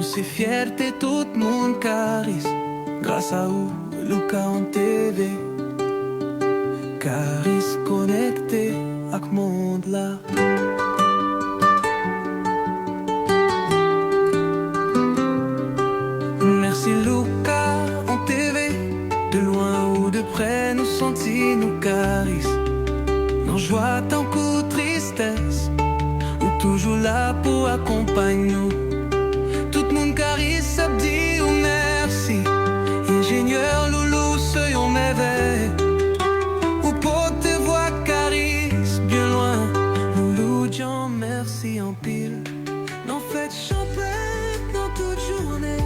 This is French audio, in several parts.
C'est fierté, tout le monde carisse. Grâce à vous, Lucas en TV. Caris connecté avec le monde là. Merci Lucas en TV. De loin ou de près, nous sentis nous Caris. Nos joie tant qu'aux tristesse. Ou toujours là pour accompagner nous. Caris a dit ou merci. Ingénieur Loulou, soyons merveilleux. Ou pour te voir Caris, bien loin. Loulou, Jean, merci en pile. N'en faites champêtre dans toute journée.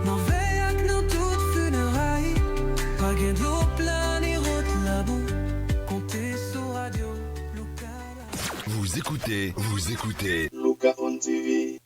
N'en veille avec dans toute funérailles. Pas gain de l'eau plein ni route là-bout. Comptez sur radio, Lucas. Vous écoutez Lucas on TV.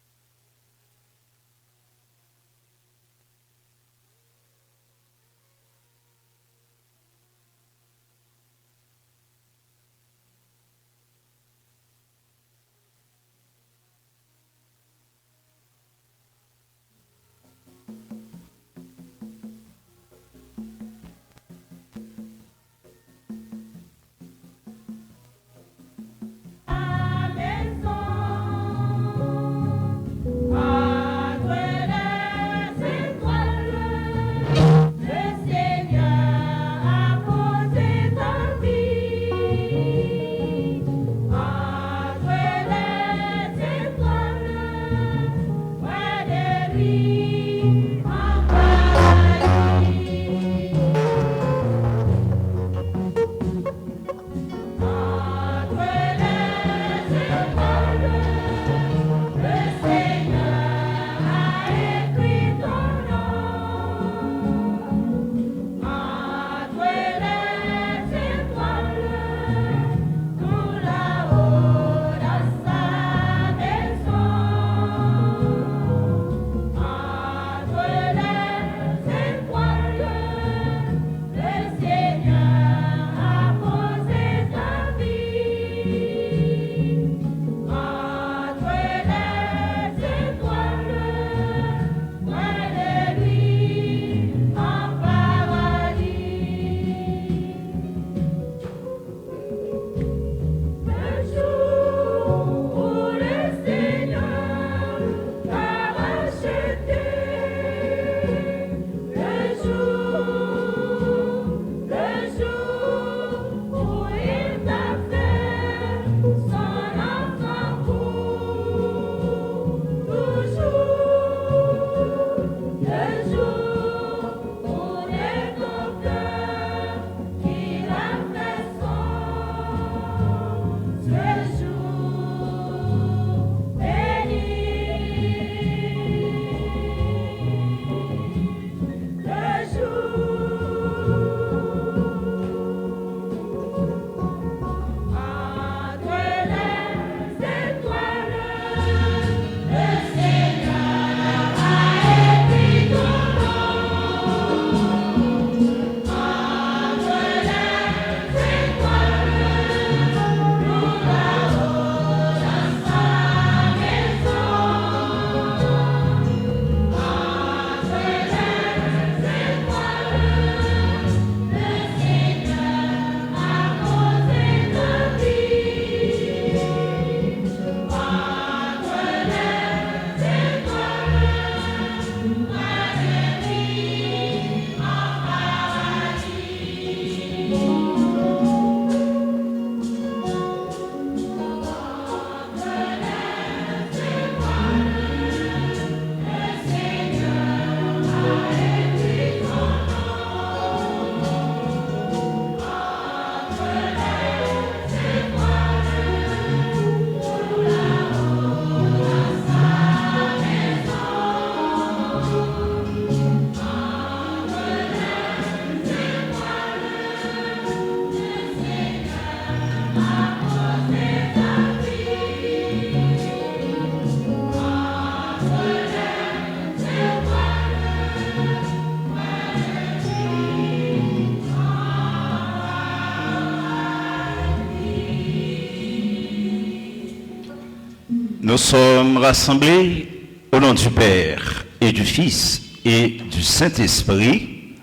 Nous sommes rassemblés Au nom du Père et du Fils et du Saint-Esprit,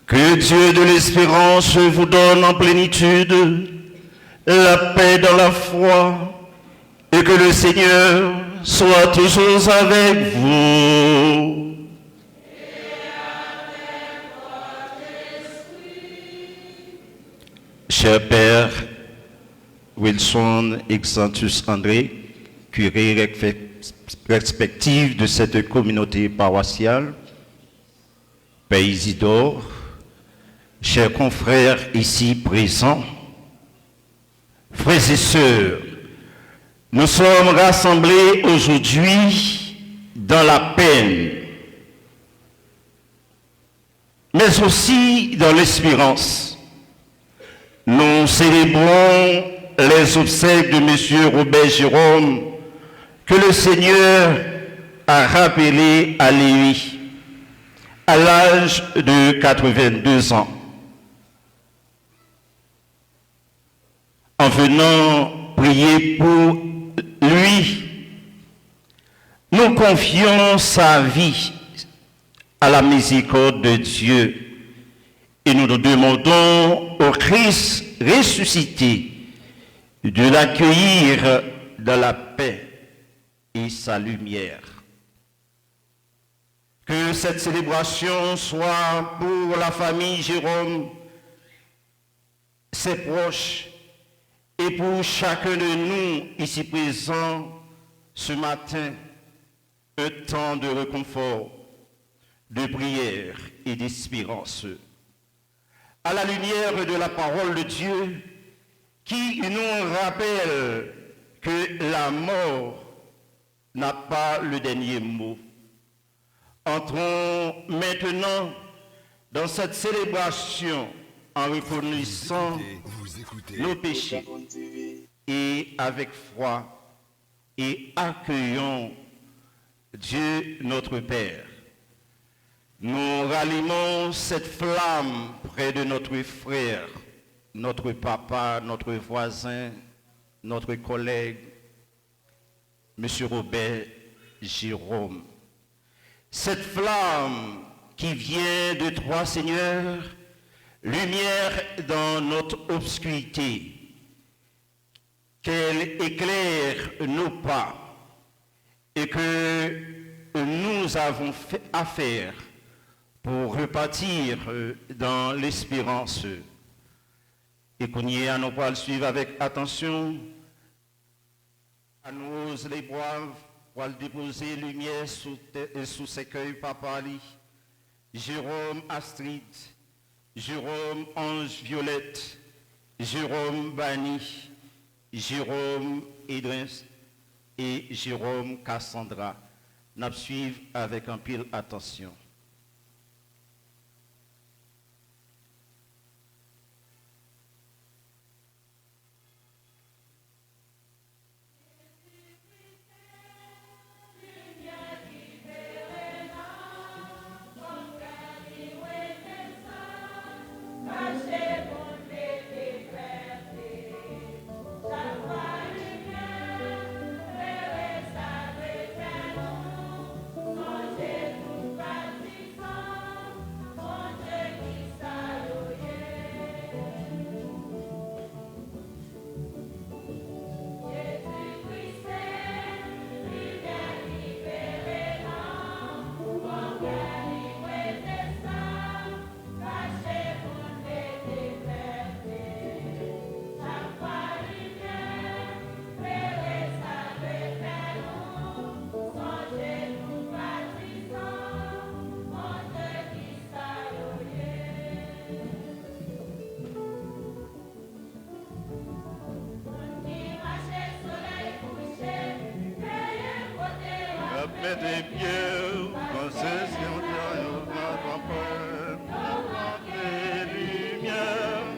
que Dieu de l'espérance vous donne en plénitude la paix dans la foi et que le Seigneur soit toujours avec vous. Cher Père Wilson Exantus André, curé respectif de cette communauté paroissiale, Père Isidore, chers confrères ici présents, frères et sœurs, nous sommes rassemblés aujourd'hui dans la peine, mais aussi dans l'espérance. Nous célébrons les obsèques de M. Robert Jérôme, que le Seigneur a rappelé à lui à l'âge de 82 ans. En venant prier pour lui, nous confions sa vie à la miséricorde de Dieu et nous nous demandons au Christ ressuscité de l'accueillir dans la paix et sa lumière. Que cette célébration soit pour la famille Jérôme, ses proches, et pour chacun de nous ici présents ce matin, un temps de réconfort, de prière et d'espérance. À la lumière de la parole de Dieu qui nous rappelle que la mort n'a pas le dernier mot. Entrons maintenant dans cette célébration en reconnaissant nos péchés et avec foi et accueillons Dieu notre Père. Nous rallumons cette flamme près de notre frère, notre papa, notre voisin, notre collègue, M. Robert Jérôme. Cette flamme qui vient de Trois Seigneurs, lumière dans notre obscurité, qu'elle éclaire nos pas et que nous avons fait à faire pour repartir dans l'espérance. Et qu'on y est, nous pourrons le suivre avec attention. À nous les boivent, pour le déposer lumière sous ses cueils, papa Ali, Jérôme Astrid, Jérôme Ange Violette, Jérôme Bani, Jérôme Idris et Jérôme Cassandra. Nous suivons avec un pile attention. Des pieds, concession de notre peuple, des lumières.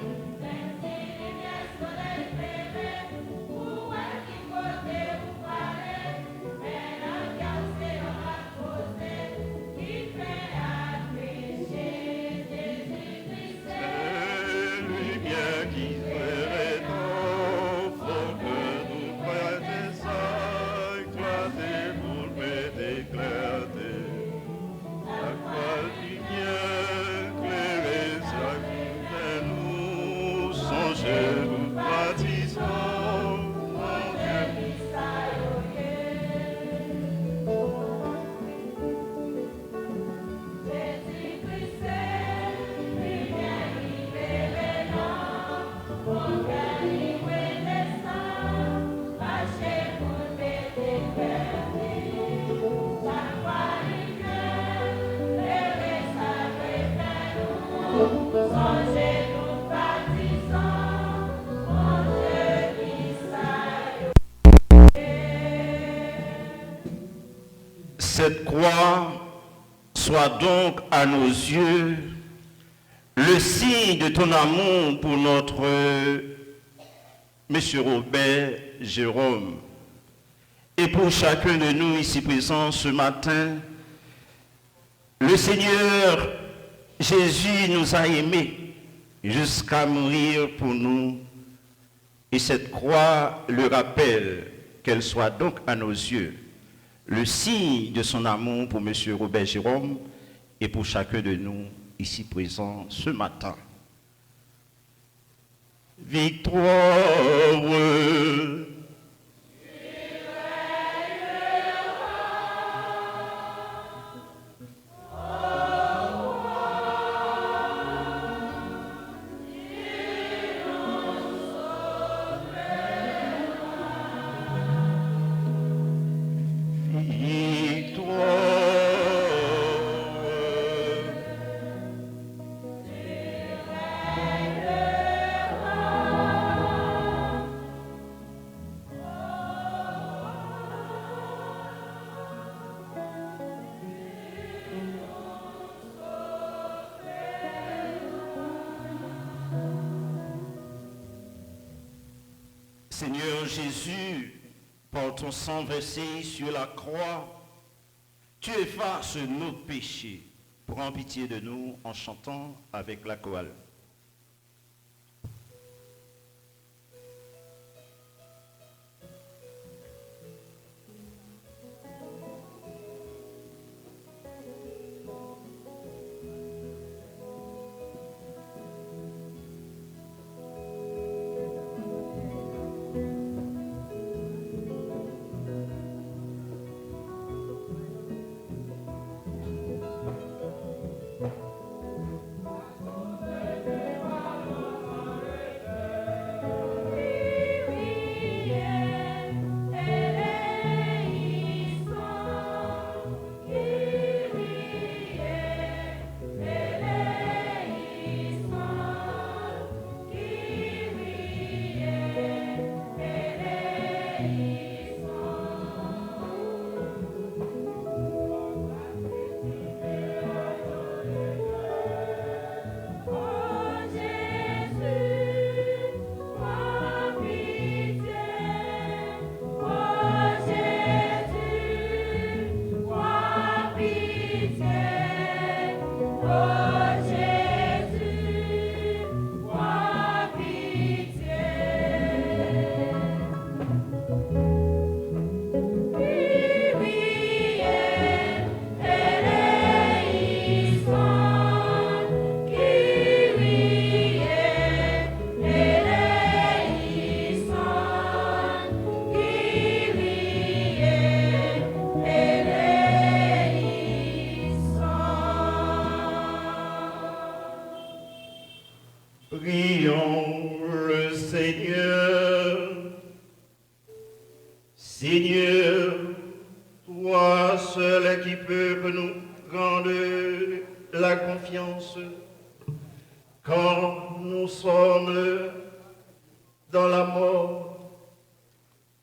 Qui clarté. La croix du bien éclairée chacun de nous, songez nous baptisons, mon Dieu. Cette croix soit donc à nos yeux le signe de ton amour pour notre Monsieur Robert Jérôme et pour chacun de nous ici présents ce matin. Le Seigneur Jésus nous a aimés jusqu'à mourir pour nous et cette croix le rappelle, qu'elle soit donc à nos yeux le signe de son amour pour M. Robert Jérôme et pour chacun de nous ici présents ce matin. Victoire. Seigneur Jésus, par ton sang versé sur la croix, tu effaces nos péchés. Prends pitié de nous en chantant avec la chorale. Prions le Seigneur. Seigneur, toi seul qui peux nous rendre la confiance quand nous sommes dans la mort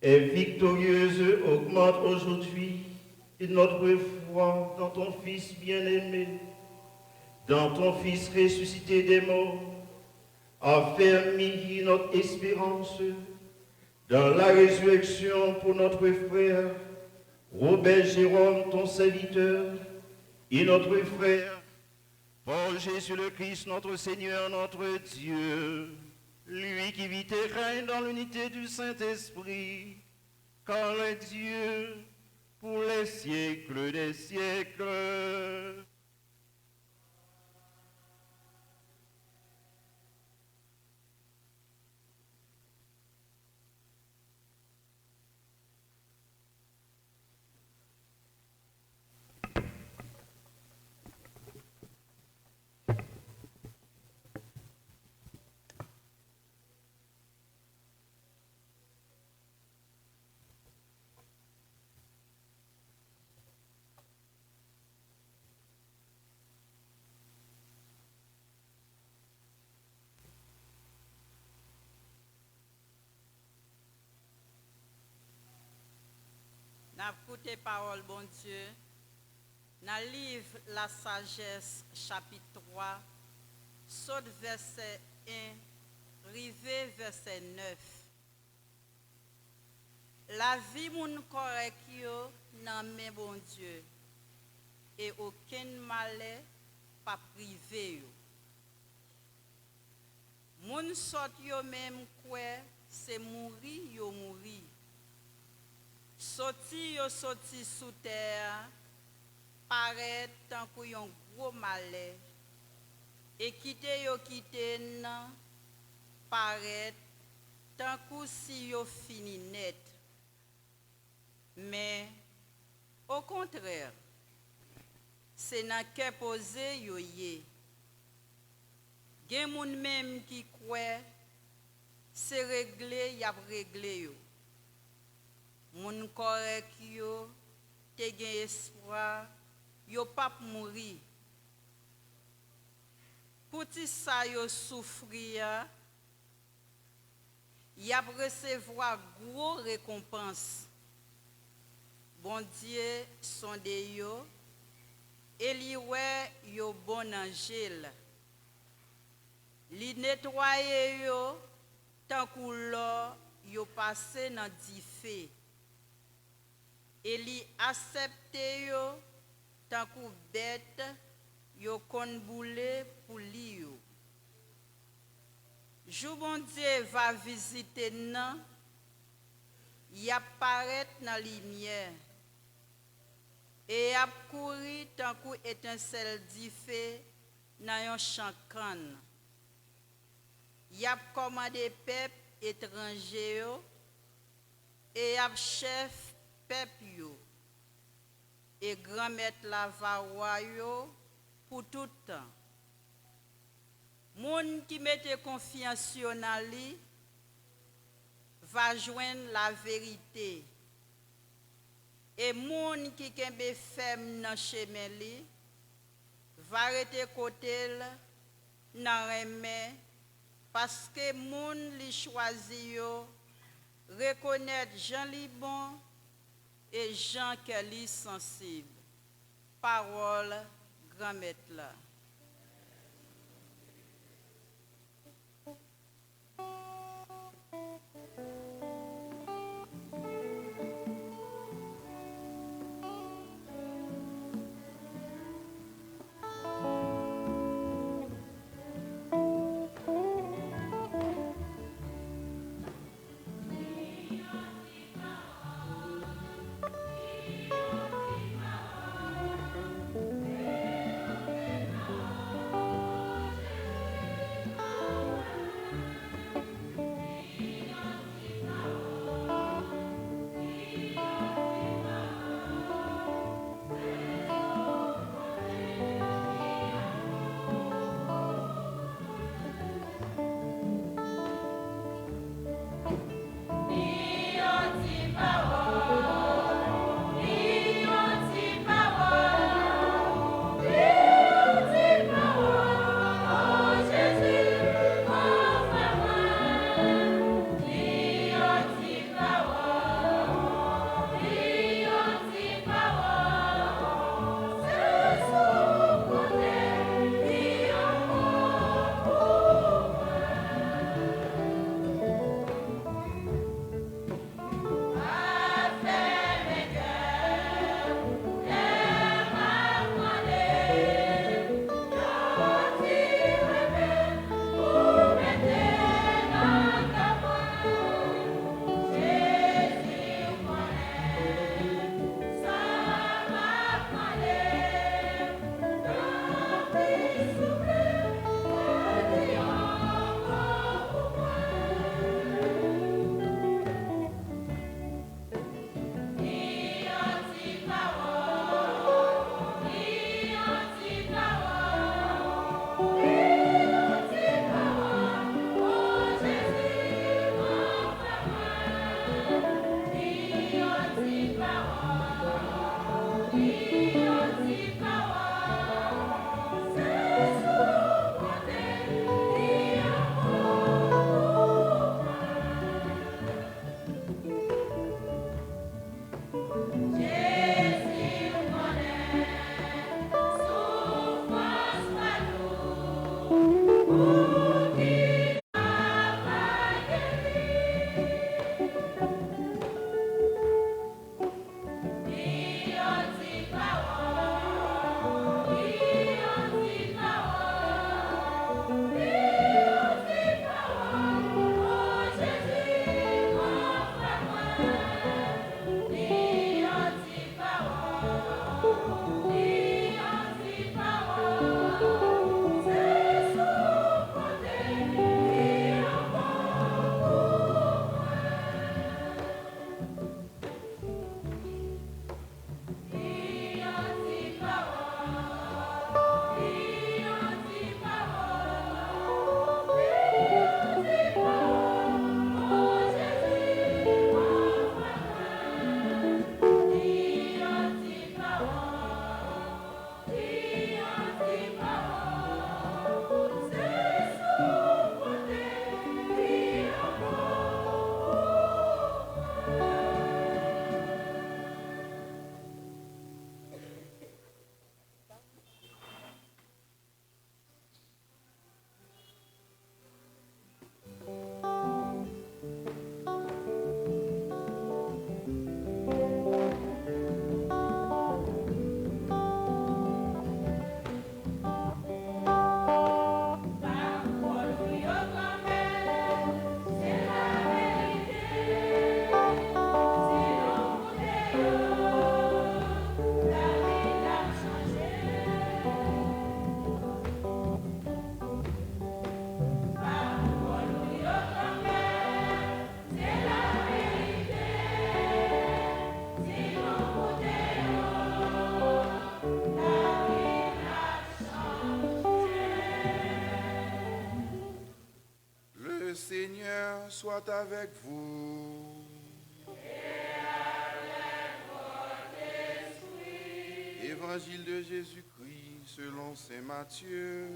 et victorieuse, augmente aujourd'hui notre foi dans ton Fils bien-aimé, dans ton Fils ressuscité des morts. Affermis notre espérance dans la résurrection pour notre frère Robert Jérôme, ton serviteur, et notre frère Paul Jésus le Christ, notre Seigneur, notre Dieu, lui qui vit et règne dans l'unité du Saint-Esprit, car le Dieu pour les siècles des siècles. N'a écouté parole, bon Dieu, dans le livre La Sagesse, chapitre 3, saute verset 1, rivé verset 9. La vie moun correct yo nan men bon Dieu, et aucun malheur pas privé yo. Moun sot yo même kwe, c'est mouri yo mouri. Sorti yo sorti sous terre, paraît tant que yon gros malheur, et quitter yo quitter nan, paraît tant que si yo fini net. Mais au contraire, c'est nan ke posé yo ye. Gen moun même qui croit, c'est réglé, y a réglé yo. Moun correct yo, te gen espoir, yo pap mouri. Pouti sa yo souffri, y a recevoir gros récompense. Bon Dieu sonde yo, et li wè yo bon angel. Li nettoye yo, tant kou l'or yo passe nan di fè. Et li accepte yo, tant kou bête, yo kon boule pour li yo. Jou bon Dieu va visiter nan, y apparaît nan lumière. Et ap kouri tant kou étincelle di fè nan yon chankan. Y ap commandé peuple étranger yo, et ap chef peuple yo, et grand maître la va yo pour tout temps. Moun qui mette confiance dans lui va joindre la vérité. Et moun qui kembe ferme dans chemin li va rete côté nan remè, parce que moun li choisi yo reconnaître Jean li bon et Jean que li sensible. Parole grand maître là. Le Seigneur soit avec vous. Évangile de Jésus-Christ selon saint Matthieu.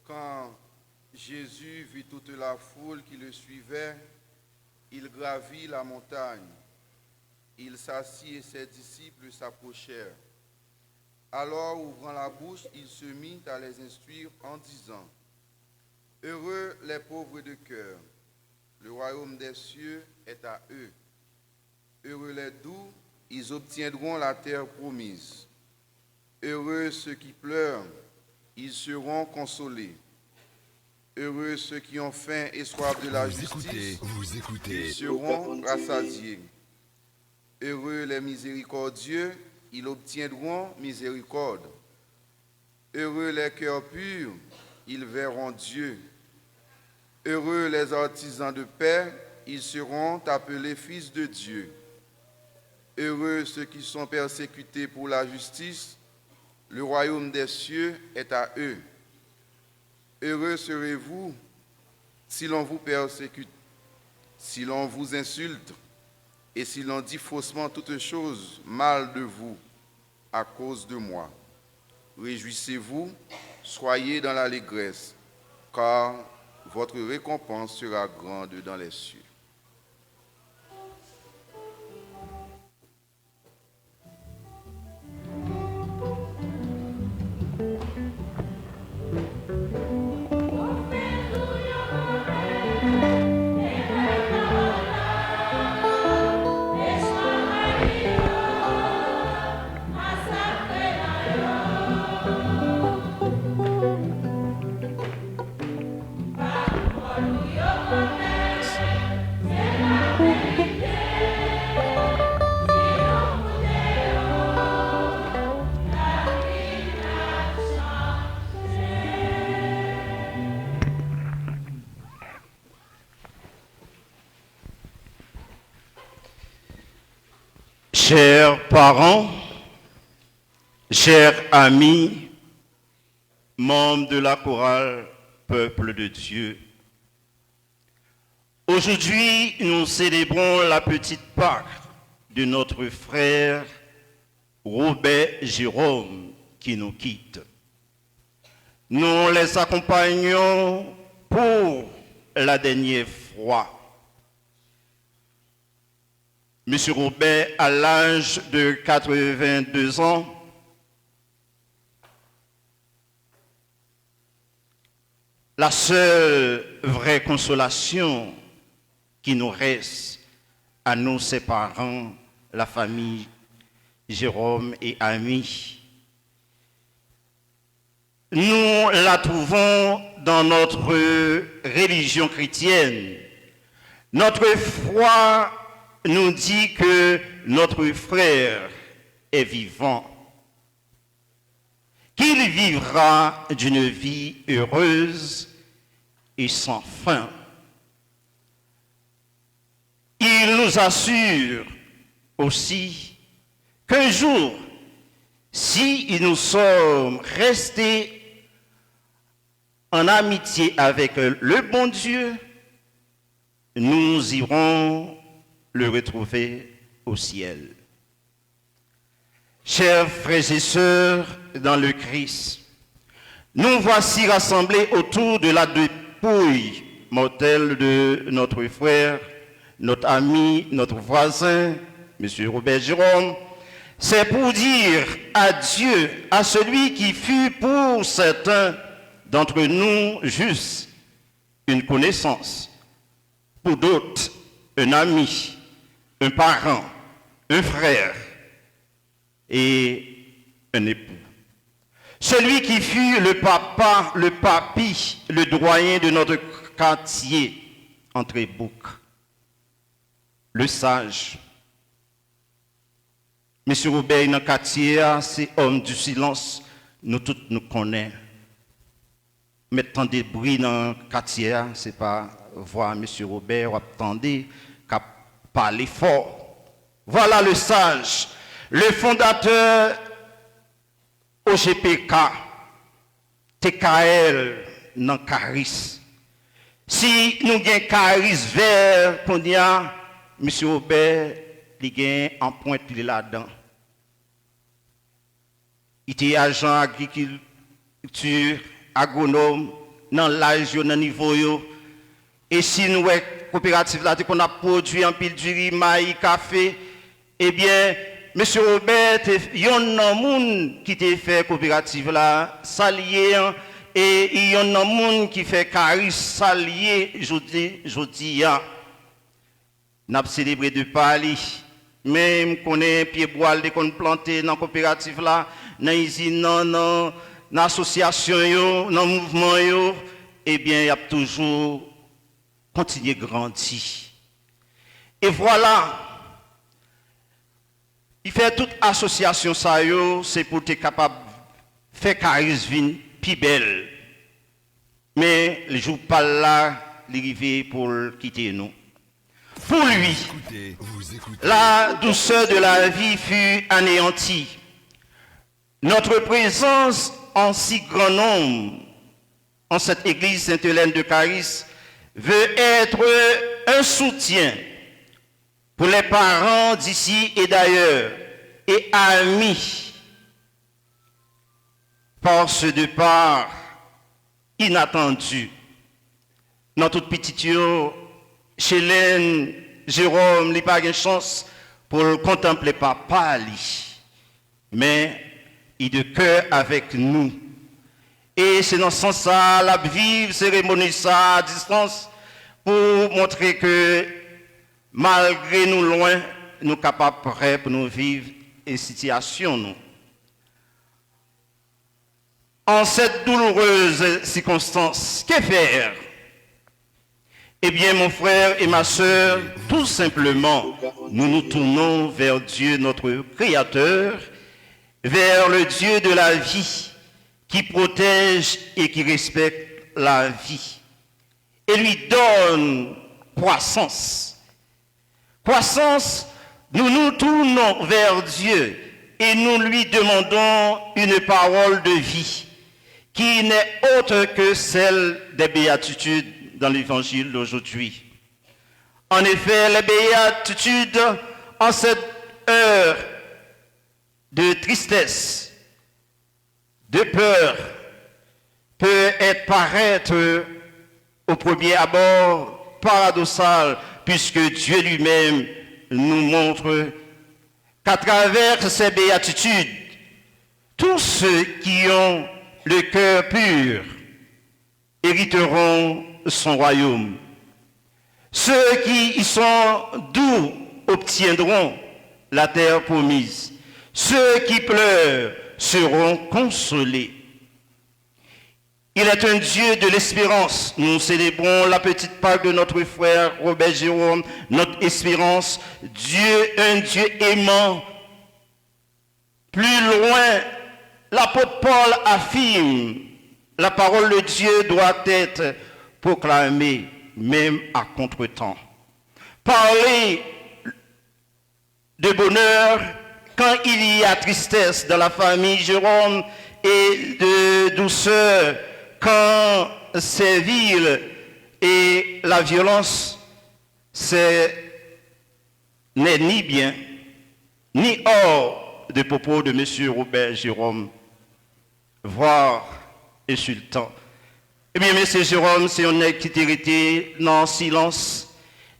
Quand Jésus vit toute la foule qui le suivait, il gravit la montagne. Il s'assit et ses disciples s'approchèrent. Alors, ouvrant la bouche, il se mit à les instruire en disant : Heureux les pauvres de cœur, le royaume des cieux est à eux. Heureux les doux, ils obtiendront la terre promise. Heureux ceux qui pleurent, ils seront consolés. Heureux ceux qui ont faim et soif de la justice, vous écoutez. ils seront rassasiés. Heureux les miséricordieux, ils obtiendront miséricorde. Heureux les cœurs purs, ils verront Dieu. Heureux les artisans de paix, ils seront appelés fils de Dieu. Heureux ceux qui sont persécutés pour la justice, le royaume des cieux est à eux. Heureux serez-vous si l'on vous persécute, si l'on vous insulte, et si l'on dit faussement toutes choses mal de vous à cause de moi. Réjouissez-vous, soyez dans l'allégresse, car votre récompense sera grande dans les cieux. Chers parents, chers amis, membres de la chorale Peuple de Dieu, Aujourd'hui, nous célébrons la petite Pâque de notre frère Robert Jérôme qui nous quitte. Nous les accompagnons pour la dernière fois. Monsieur Robert, à l'âge de 82 ans, la seule vraie consolation qui nous reste à nous, ses parents, la famille, Jérôme et amis, nous la trouvons dans notre religion chrétienne. Notre foi nous dit que notre frère est vivant, qu'il vivra d'une vie heureuse et sans fin. Il nous assure aussi qu'un jour, si nous sommes restés en amitié avec le bon Dieu, nous irons le retrouver au ciel. Chers frères et sœurs dans le Christ, nous voici rassemblés autour de la dépouille mortelle de notre frère, notre ami, notre voisin, M. Robert Jérôme. C'est pour dire adieu à celui qui fut pour certains d'entre nous juste une connaissance, pour d'autres un ami, un parent, un frère et un époux. Celui qui fut le papa, le papi, le doyen de notre quartier, entre boucs, le sage. Monsieur Robert, dans le quartier, c'est homme du silence, nous tous nous connaissons. Mais tant de bruit dans le quartier, ce n'est pas voir Monsieur Robert ou attendre qu'à parler fort. Voilà le sage, le fondateur OGPK, TKL dans Caris. Si nous avons Caris vert, qu'on y a, M. Robert, il a en pointe là-dedans. Il était agent agriculture, agronome, dans l'âge, dans le niveau. Et si nous avons une coopérative là, qu'on a produit un pile du riz, maïs, café, eh bien, M. Robert, il y a un monde qui a fait coopérative là, salier, et il y a un monde qui fait Caris salier, je dis, nous avons célébré de Paris, même qu'on ait pied bois qu'on planté dans la coopérative là, dans l'usine, dans l'association, dans le mouvement, eh bien, il y a toujours continué à grandir. Et voilà, il fait toute association, c'est pour être capable de faire charisme plus belle. Mais le jour pas là, il arrive pour quitter nous. Pour lui, la douceur de la vie fut anéantie. Notre présence en si grand nombre en cette église Sainte-Hélène de Caris veut être un soutien pour les parents d'ici et d'ailleurs et amis par ce départ inattendu. Dans toute petite Hélène, Jérôme, il n'a pas de chance pour contempler papa, mais il est de cœur avec nous. Et c'est dans ce sens-là, la vive cérémonie ça à distance pour montrer que malgré nous loin, nous sommes capables prêts pour nous vivre une situation. Nous. En cette douloureuse circonstance, que faire? Eh bien, mon frère et ma sœur, tout simplement, nous nous tournons vers Dieu, notre Créateur, vers le Dieu de la vie, qui protège et qui respecte la vie, et lui donne croissance. Croissance, nous nous tournons vers Dieu et nous lui demandons une parole de vie, qui n'est autre que celle des béatitudes dans l'évangile d'aujourd'hui. En effet, les béatitudes en cette heure de tristesse, de peur, peut être paraître au premier abord paradoxal, puisque Dieu lui-même nous montre qu'à travers ces béatitudes, tous ceux qui ont le cœur pur hériteront son royaume. Ceux qui y sont doux obtiendront la terre promise. Ceux qui pleurent seront consolés. Il est un Dieu de l'espérance. Nous célébrons la petite Pâque de notre frère Robert Jérôme, notre espérance. Dieu, un Dieu aimant. Plus loin, l'apôtre Paul affirme, la parole de Dieu doit être proclamée, même à contretemps. Parler de bonheur quand il y a tristesse dans la famille Jérôme et de douceur quand c'est vil et la violence, n'est ni bien, ni hors des propos de M. Robert Jérôme, voire insultant. Eh bien, M. Jérôme, c'est un nègre qui était dans le silence,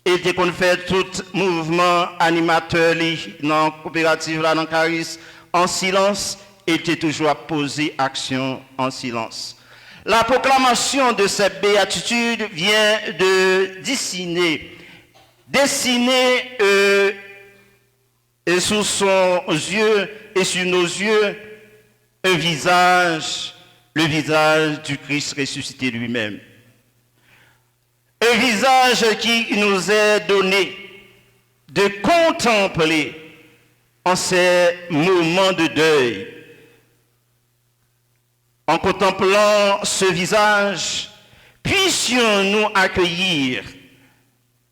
et dès qu'on fait tout mouvement animateur dans la coopérative, là, dans Caris, en silence, il était toujours à poser action en silence. La proclamation de cette béatitude vient de dessiner sous son yeux et sur nos yeux un visage, le visage du Christ ressuscité lui-même. Un visage qui nous est donné de contempler en ces moments de deuil. En contemplant ce visage, puissions-nous accueillir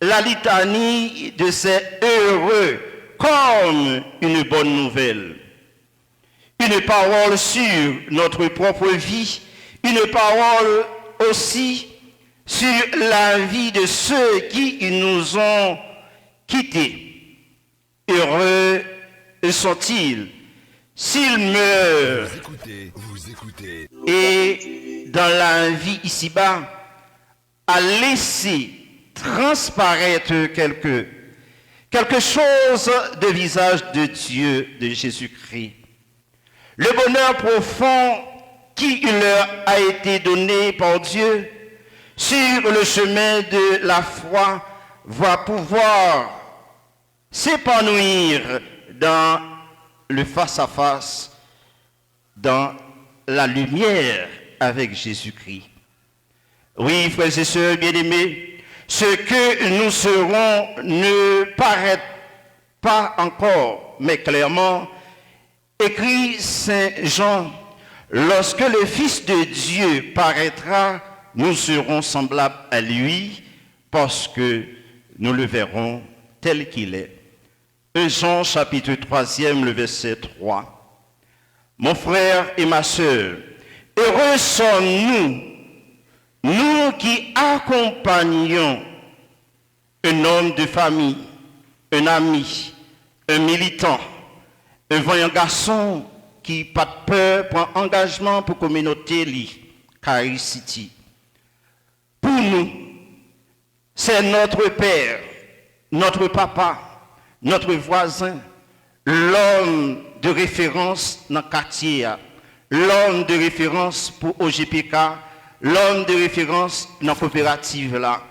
la litanie de ces heureux comme une bonne nouvelle. Une parole sur notre propre vie, une parole aussi sur la vie de ceux qui nous ont quittés. Heureux sont-ils s'ils meurent Vous écoutez. et dans la vie ici-bas, à laisser transparaître quelque chose de visage de Dieu, de Jésus-Christ. Le bonheur profond qui leur a été donné par Dieu sur le chemin de la foi va pouvoir s'épanouir dans le face-à-face, dans la lumière avec Jésus-Christ. Oui, frères et sœurs bien-aimés, ce que nous serons ne paraît pas encore, mais clairement, écrit Saint Jean, lorsque le Fils de Dieu paraîtra, nous serons semblables à lui, parce que nous le verrons tel qu'il est. 1 Jean chapitre 3e, le verset 3. Mon frère et ma sœur, heureux sommes-nous, nous qui accompagnons un homme de famille, un ami, un militant, un voyant garçon qui, pas de peur, prend engagement pour la communauté Caris City. Pour nous, c'est notre père, notre papa, notre voisin, l'homme de référence dans le quartier, l'homme de référence pour OGPK, l'homme de référence dans la coopérative là.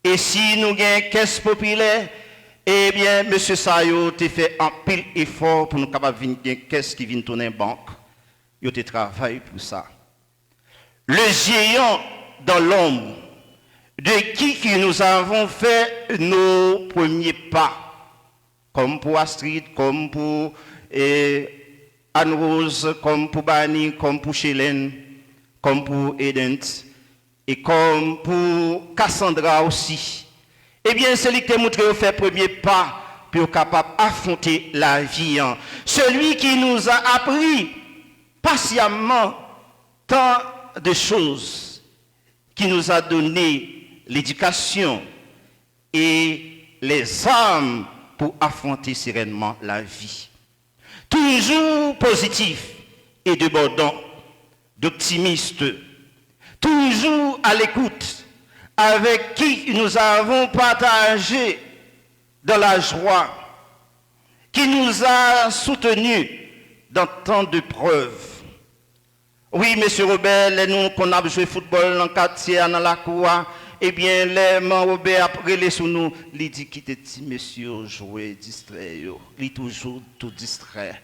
Et si nous avons une caisse populaire, eh bien, M. Sayo a fait un pile effort pour nous capables de une caisse qui vient tourner en banque. Il a travaillé pour ça. Le géant dans l'ombre, de qui nous avons fait nos premiers pas, comme pour Astrid, comme pour Anne-Rose, comme pour Bani, comme pour Chélène, comme pour Edent, et comme pour Cassandra aussi. Eh bien, celui qui t'a montré au fait premier pas pour être capable d'affronter la vie. Celui qui nous a appris patiemment tant de choses, qui nous a donné l'éducation et les âmes pour affronter sereinement la vie. Toujours positif et débordant, d'optimiste, toujours à l'écoute, avec qui nous avons partagé dans la joie, qui nous a soutenus dans tant de preuves. Oui, monsieur Robert, nous qu'on a joué football dans le quartier, dans la cour, eh bien, les Robert après les sous nous, il dit qu'il était petit monsieur joué distrait, il est toujours tout distrait.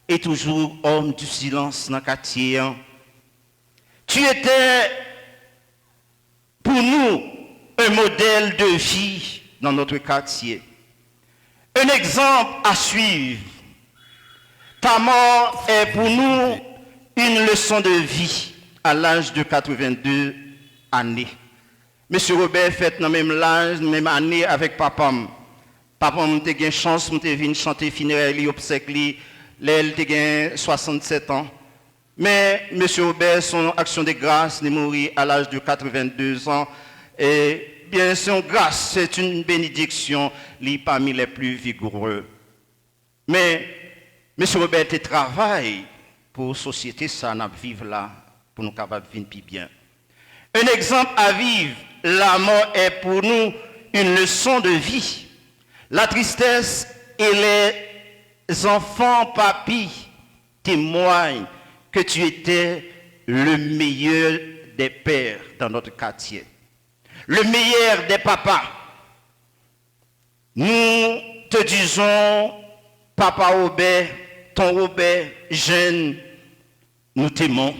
Et toujours homme du silence dans le quartier. Tu étais pour nous un modèle de vie dans notre quartier. Un exemple à suivre. Ta mort est pour nous une leçon de vie à l'âge de 82 années. Monsieur Robert fait dans le même âge, même année avec papa. Papa m'a eu une chance, de venir chanter funérailles, obsèques, elle a 67 ans. Mais M. Robert, son action de grâce, est mort à l'âge de 82 ans. Et bien, son grâce, c'est une bénédiction, parmi les plus vigoureux. Mais M. Robert travaille pour la société, ça nous vivre là, pour nous capables de vivre plus bien. Un exemple à vivre, la mort est pour nous une leçon de vie. La tristesse et les enfants papis témoignent que tu étais le meilleur des pères dans notre quartier. Le meilleur des papas. Nous te disons, papa Robert, ton Robert, jeune, nous t'aimons.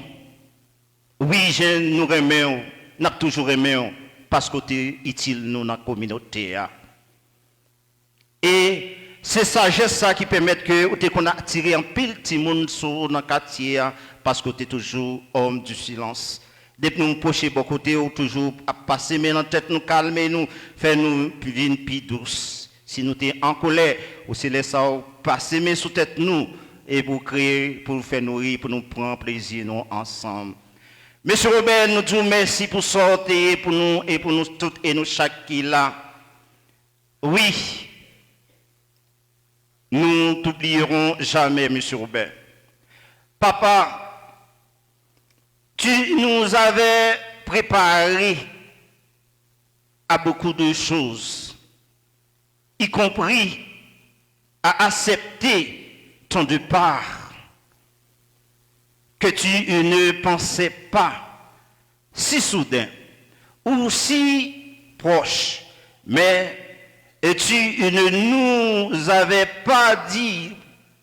Oui, jeune, nous aimons, nous avons toujours aimé, parce que tu es utile nous dans la communauté. Et c'est sagesse ça qui permet que qu'on a attiré un pile de monde sur le quartier parce que tu es toujours homme du silence. Depuis nous procher beaucoup côté ou toujours à passer mais dans tête nous calmer nous faire nous vivre plus douce. Si nous t'es en colère ou c'est laisser ça passer mais sous tête nous et pour créer pour faire nourrir pour nous prendre plaisir nous ensemble. Monsieur Robert nous disons merci pour sortir pour nous et pour nous toutes et nous chaque qui là. Oui. Nous ne t'oublierons jamais, M. Robert. Papa, tu nous avais préparé à beaucoup de choses, y compris à accepter ton départ, que tu ne pensais pas si soudain ou si proche, mais et tu ne nous avais pas dit,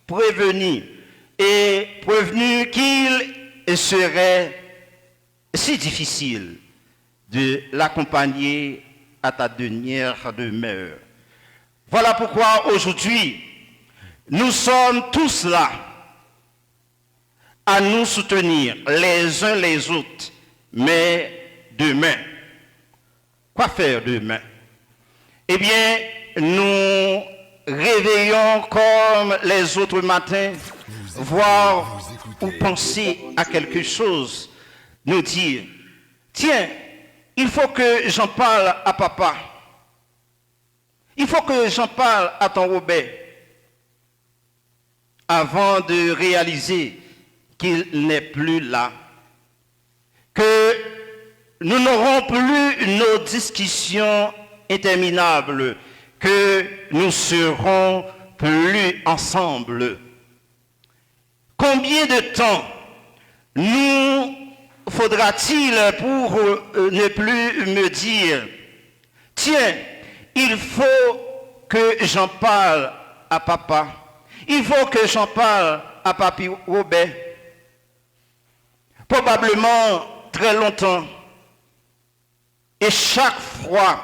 prévenu qu'il serait si difficile de l'accompagner à ta dernière demeure. Voilà pourquoi aujourd'hui, nous sommes tous là à nous soutenir les uns les autres. Mais demain, quoi faire demain? Eh bien, nous réveillons comme les autres matins, voir ou penser à quelque chose, nous dire, tiens, il faut que j'en parle à papa. Il faut que j'en parle à ton Robert. Avant de réaliser qu'il n'est plus là. Que nous n'aurons plus nos discussions interminables, que nous serons plus ensemble. Combien de temps nous faudra-t-il pour ne plus me dire, tiens, il faut que j'en parle à papa, il faut que j'en parle à papi Robert. Probablement très longtemps. Et chaque fois,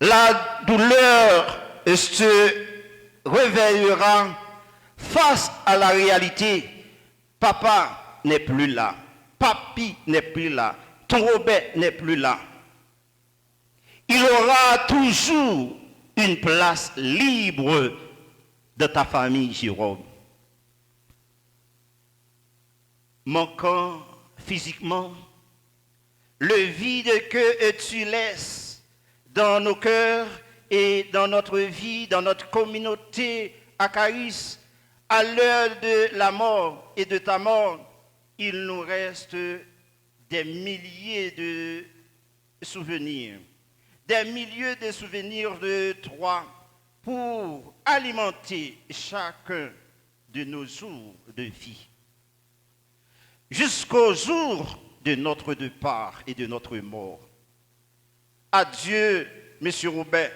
la douleur se réveillera face à la réalité. Papa n'est plus là. Papi n'est plus là. Ton Robert n'est plus là. Il aura toujours une place libre de ta famille, Jérôme. Manquant physiquement, le vide que tu laisses dans nos cœurs et dans notre vie, dans notre communauté à Caris, à l'heure de la mort et de ta mort, il nous reste des milliers de souvenirs, des milliers de souvenirs de toi pour alimenter chacun de nos jours de vie. Jusqu'au jour de notre départ et de notre mort. Adieu, Monsieur Robert.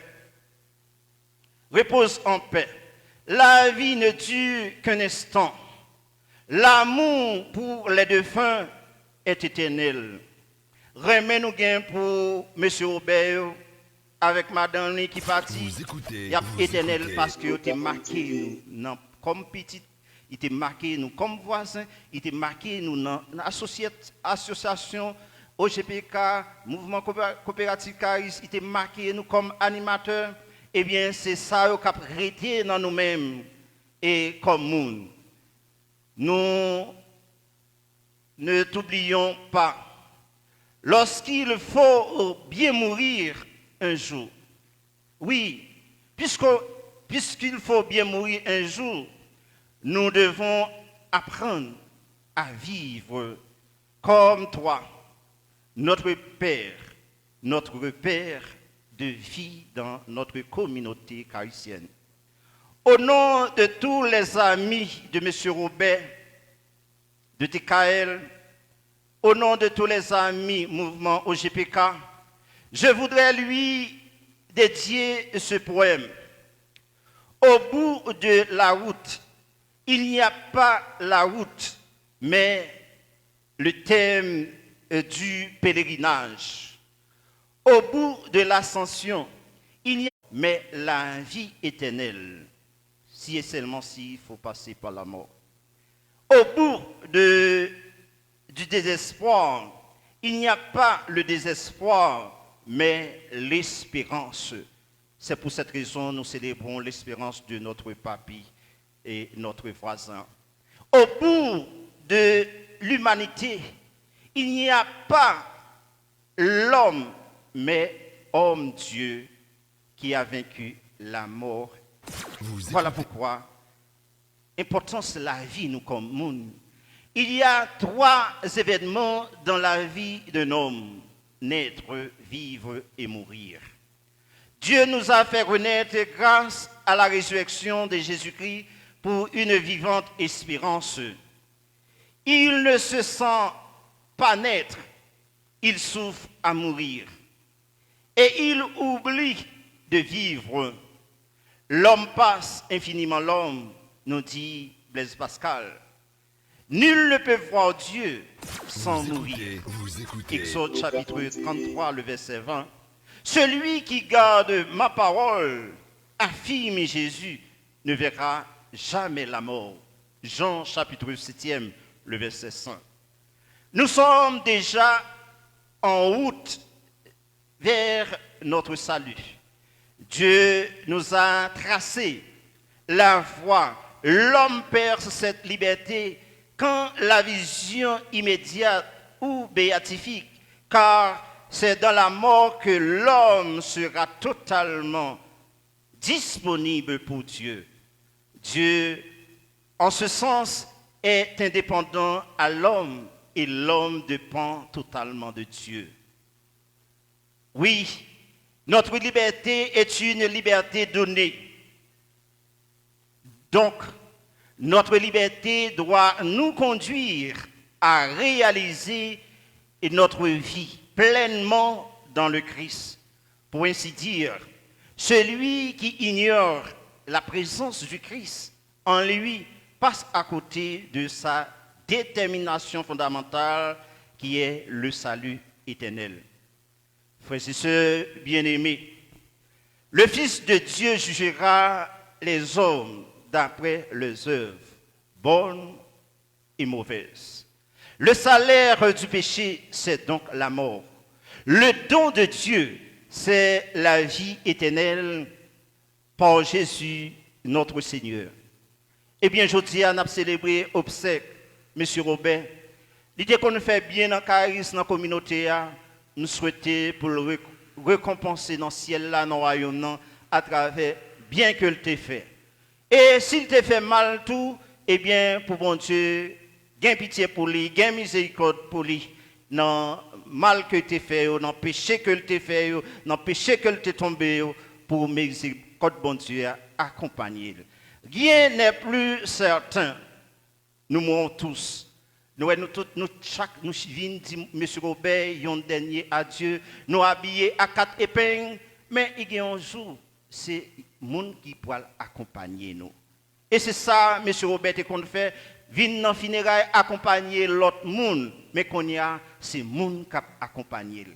Repose en paix. La vie ne dure qu'un instant. L'amour pour les défunts est éternel. Remets-nous gain pour M. Robert avec Madame qui partit. Il est éternel parce qu'il a marqué nous comme petit, il était marqué nous comme voisins, il était marqué nous dans l'association OGPK, Mouvement Coopératif Caris, il était marqué nous comme animateurs. Eh bien, c'est ça qui a arrêté dans nous-mêmes et comme monde. Nous ne t'oublions pas. Lorsqu'il faut bien mourir un jour, oui, puisqu'il faut bien mourir un jour, nous devons apprendre à vivre comme toi, notre Père de vie dans notre communauté carisienne. Au nom de tous les amis de M. Robert, de TKL, au nom de tous les amis mouvement OGPK, je voudrais lui dédier ce poème. Au bout de la route, il n'y a pas la route, mais le thème du pèlerinage. Au bout de l'ascension, il n'y a mais la vie éternelle, si et seulement s'il faut passer par la mort. Au bout du désespoir, il n'y a pas le désespoir, mais l'espérance. C'est pour cette raison que nous célébrons l'espérance de notre papy et notre voisin. Au bout de l'humanité, il n'y a pas l'homme, mais homme-Dieu qui a vaincu la mort. Voilà pourquoi, importance de la vie, nous comme monde. Il y a 3 événements dans la vie d'un homme: naître, vivre et mourir. Dieu nous a fait renaître grâce à la résurrection de Jésus-Christ pour une vivante espérance. Il ne se sent pas naître, il souffre à mourir. Et il oublie de vivre. L'homme passe infiniment l'homme, nous dit Blaise Pascal. Nul ne peut voir Dieu sans mourir. Exode chapitre 33, le verset 20. Celui qui garde ma parole, affirme Jésus, ne verra jamais la mort. Jean chapitre 7, le verset 5. Nous sommes déjà en route vers notre salut. Dieu nous a tracé la voie. L'homme perd cette liberté quand la vision immédiate ou béatifique, car c'est dans la mort que l'homme sera totalement disponible pour Dieu. Dieu, en ce sens, est indépendant à l'homme et l'homme dépend totalement de Dieu. Oui, notre liberté est une liberté donnée. Donc, notre liberté doit nous conduire à réaliser notre vie pleinement dans le Christ. Pour ainsi dire, celui qui ignore la présence du Christ en lui passe à côté de sa détermination fondamentale qui est le salut éternel. Frères et sœurs bien-aimés, le Fils de Dieu jugera les hommes d'après leurs œuvres, bonnes et mauvaises. Le salaire du péché, c'est donc la mort. Le don de Dieu, c'est la vie éternelle par Jésus, notre Seigneur. Eh bien, je dis à nous célébrer obsèque, M. Robert. L'idée qu'on fait bien dans Caris, dans la communauté, nous souhaitons pour le récompenser dans le ciel, là, dans le royaume, à travers bien que le t'ait fait. Et s'il t'a fait mal tout, eh bien, pour bon Dieu, gain pitié pour lui, gain miséricorde pour lui, dans mal que t'es fait, dans péché que t'es fait, dans péché que t'es tombé, pour miséricorde bon Dieu accompagner. Rien n'est plus certain. Nous mourons tous. Nous vîmes, dit M. Robert, un dernier adieu, nous habillés à 4 épingles, mais il y a un jour, c'est le monde qui pourra accompagner nous. Et c'est ça, M. Robert, qu'on fait, venir dans le funérailles accompagner l'autre monde, mais qu'on y a, c'est le monde qui accompagner.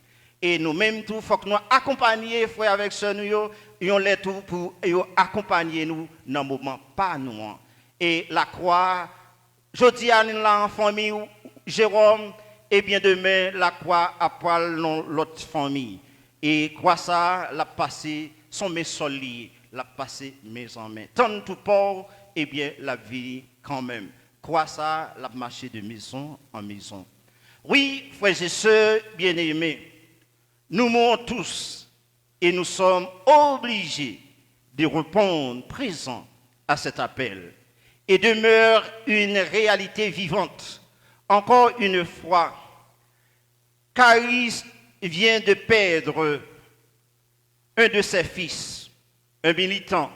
Et nous-mêmes, il faut que nous accompagnions, frères avec sœurs, nous les tout pour accompagner nous dans le moment, pas nous. Et la croix, je dis à la famille, Jérôme, et bien demain, la croix à poil dans l'autre famille. Et croix ça, la passé, son mes solides, la passé mes en main. Tant tout port, et bien la vie quand même. Croix ça, la marché de maison en maison. Oui, frères et sœurs bien-aimés, nous mourons tous et nous sommes obligés de répondre présent à cet appel. Et demeure une réalité vivante. Encore une fois, Caris vient de perdre un de ses fils, un militant,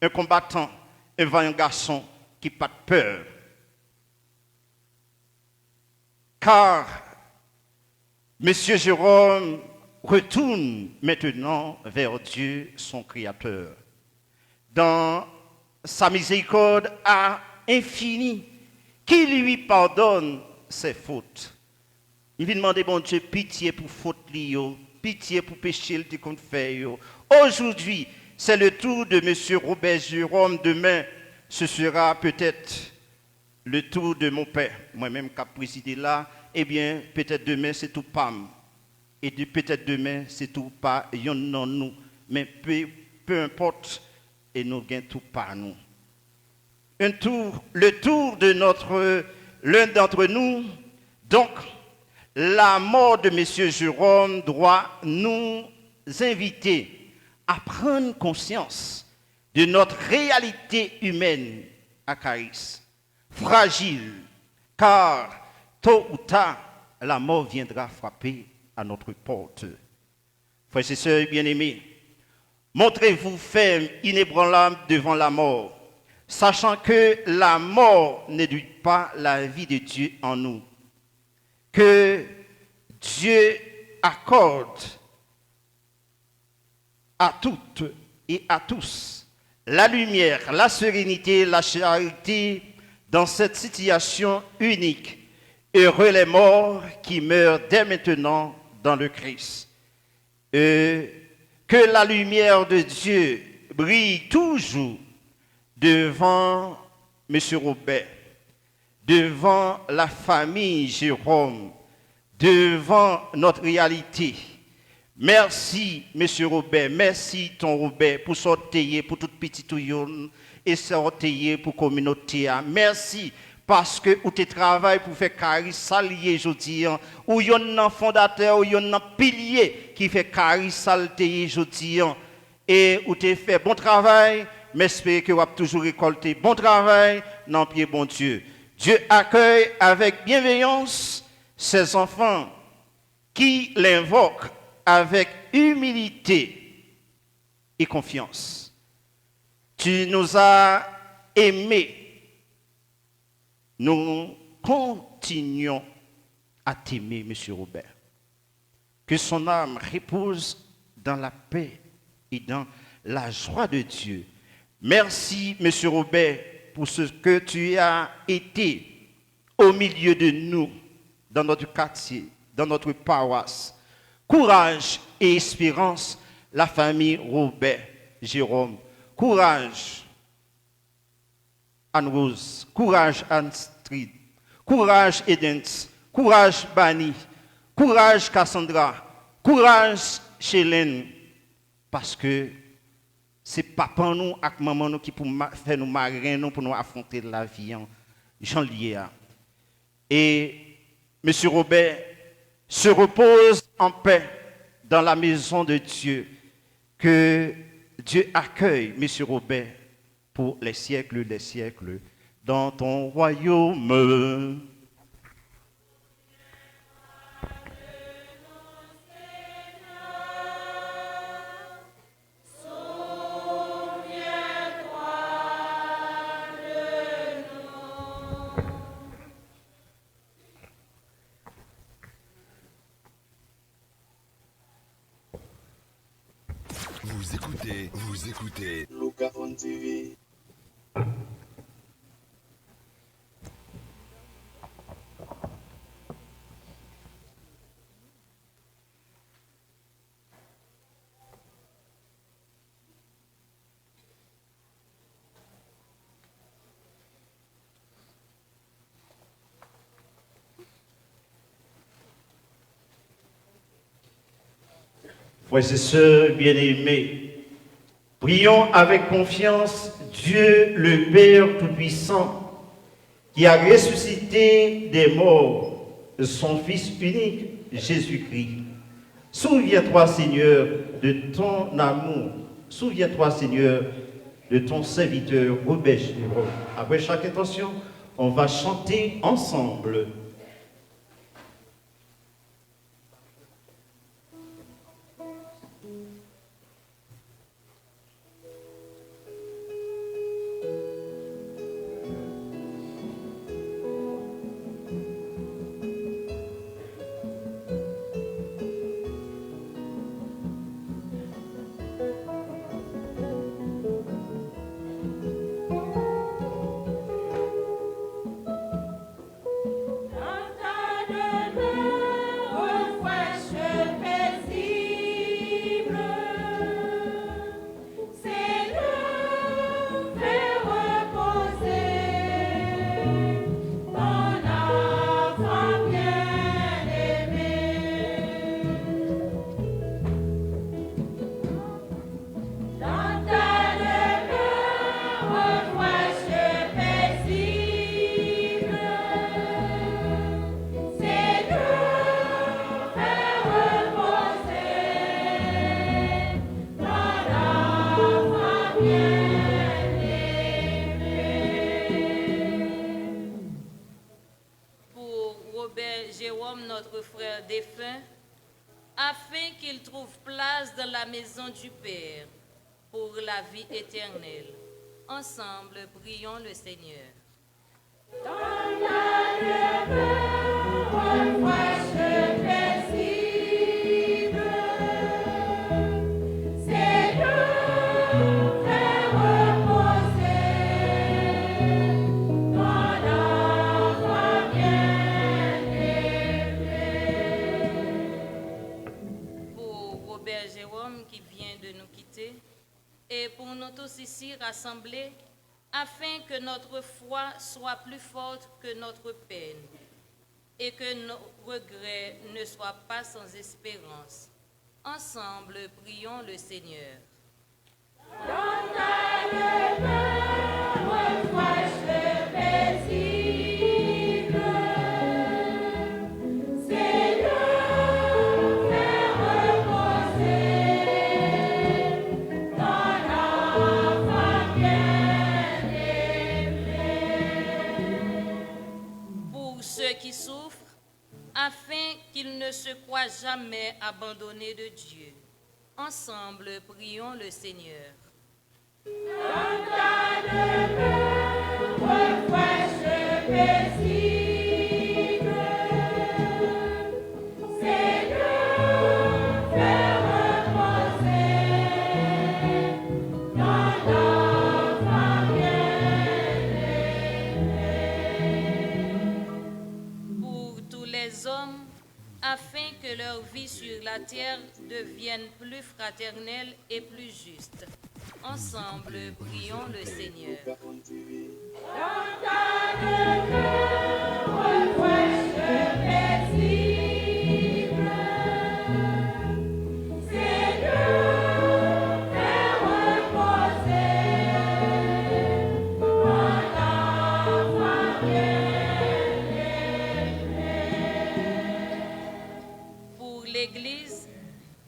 un combattant, un vaillant garçon qui n'a pas de peur. Car M. Jérôme retourne maintenant vers Dieu, son Créateur. Dans sa miséricorde infinie, qui lui pardonne ses fautes. Il lui demande, bon Dieu, pitié pour faute, pitié pour péché qu'on fait. Aujourd'hui, c'est le tour de M. Robert Jérôme. Demain, ce sera peut-être le tour de mon père. Moi-même qui a présidé là, eh bien, peut-être demain, c'est tout PAM. Et peut-être demain, c'est tout pas yon non nous. Mais peu importe, et nous gagnons tout par nous. Le tour de l'un d'entre nous, donc la mort de M. Jérôme doit nous inviter à prendre conscience de notre réalité humaine à Caris, fragile, car tôt ou tard, la mort viendra frapper à notre porte. Frères et sœurs bien-aimés, montrez-vous ferme, inébranlable devant la mort, sachant que la mort n'éduque pas la vie de Dieu en nous. Que Dieu accorde à toutes et à tous la lumière, la sérénité, la charité dans cette situation unique. Heureux les morts qui meurent dès maintenant dans le Christ. Que la lumière de Dieu brille toujours devant M. Robert, devant la famille Jérôme, devant notre réalité. Merci, M. Robert, merci, ton Robert, pour sortir pour toute petite et sortir pour la communauté. Merci. Parce que ou tu travailles pour faire Caris salier aujourd'hui, ou y a un fondateur, ou y a un pilier qui fait Caris salier aujourd'hui, et où tu fait bon travail, mais j'espère que vous avez toujours récolté bon travail dans le pied bon Dieu. Dieu accueille avec bienveillance ses enfants qui l'invoquent avec humilité et confiance. Tu nous as aimés. Nous continuons à t'aimer, M. Robert. Que son âme repose dans la paix et dans la joie de Dieu. Merci, M. Robert, pour ce que tu as été au milieu de nous, dans notre quartier, dans notre paroisse. Courage et espérance, la famille Robert Jérôme. Courage. Anne-Rose, courage Anne-Strid, courage Edens, courage Bani, courage Cassandra, courage Chélène, parce que c'est papa nous et maman nous qui pour faire nous marrer nous pour nous affronter la vie en Jean-Lié. Et M. Robert se repose en paix dans la maison de Dieu, que Dieu accueille M. Robert pour les siècles des siècles dans ton royaume. Vous écoutez Lucas on TV. Frères et sœurs bien-aimés, prions avec confiance Dieu le Père Tout-Puissant, qui a ressuscité des morts son Fils unique, Jésus-Christ. Souviens-toi, Seigneur, de ton amour. Souviens-toi, Seigneur, de ton serviteur Robert Jérôme. Après chaque intention, on va chanter ensemble. afin qu'il trouve place dans la maison du Père pour la vie éternelle. Ensemble, prions le Seigneur. Et pour nous tous ici rassemblés, afin que notre foi soit plus forte que notre peine et que nos regrets ne soient pas sans espérance. Ensemble, prions le Seigneur. Afin qu'ils ne se croient jamais abandonnés de Dieu. Ensemble, prions le Seigneur. Afin que leur vie sur la terre devienne plus fraternelle et plus juste. Ensemble, prions le Seigneur.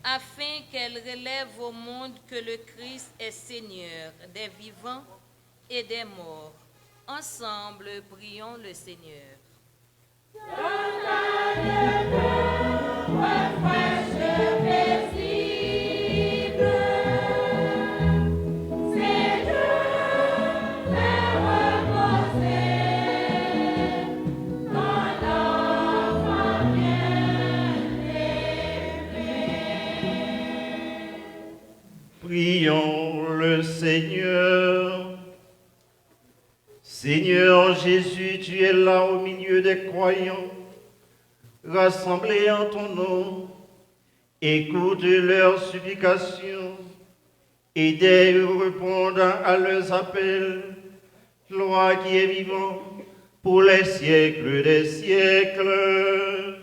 Afin qu'elle relève au monde que le Christ est Seigneur des vivants et des morts. Ensemble, prions le Seigneur. Prions le Seigneur. Seigneur Jésus, tu es là au milieu des croyants, rassemblés en ton nom. Écoute leurs supplications, aidez répondant à leurs appels, toi qui es vivant pour les siècles des siècles.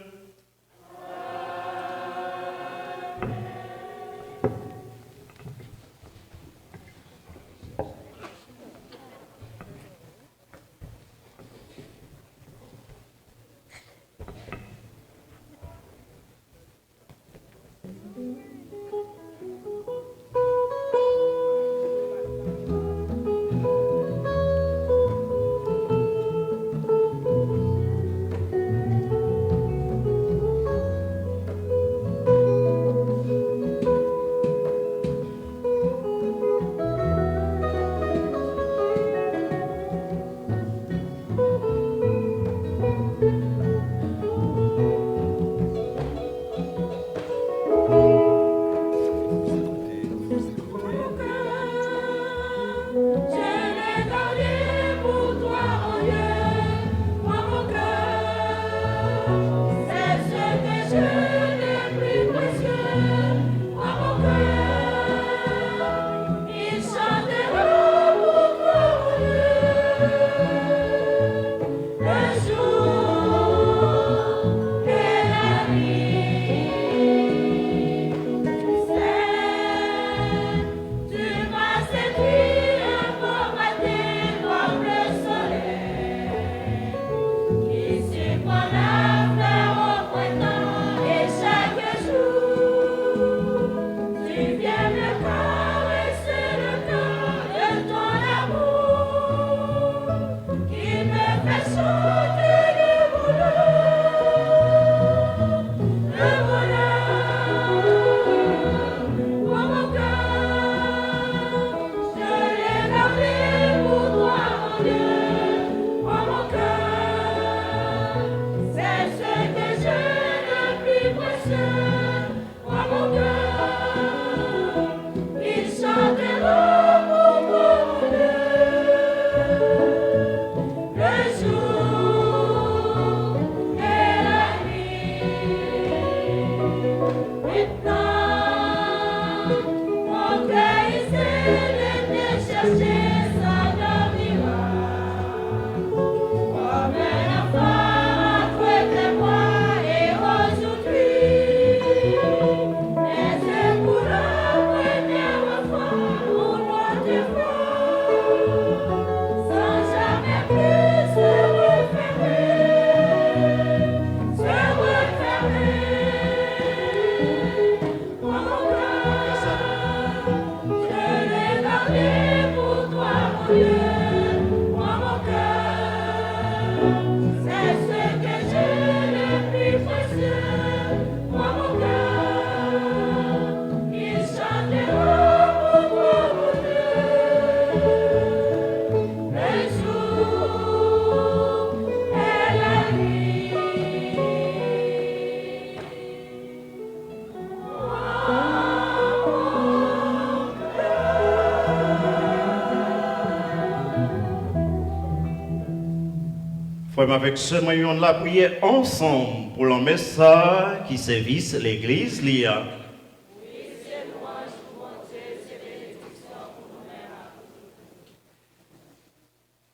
Avec ce moyen de la prière ensemble pour le message qui service l'église l'IA.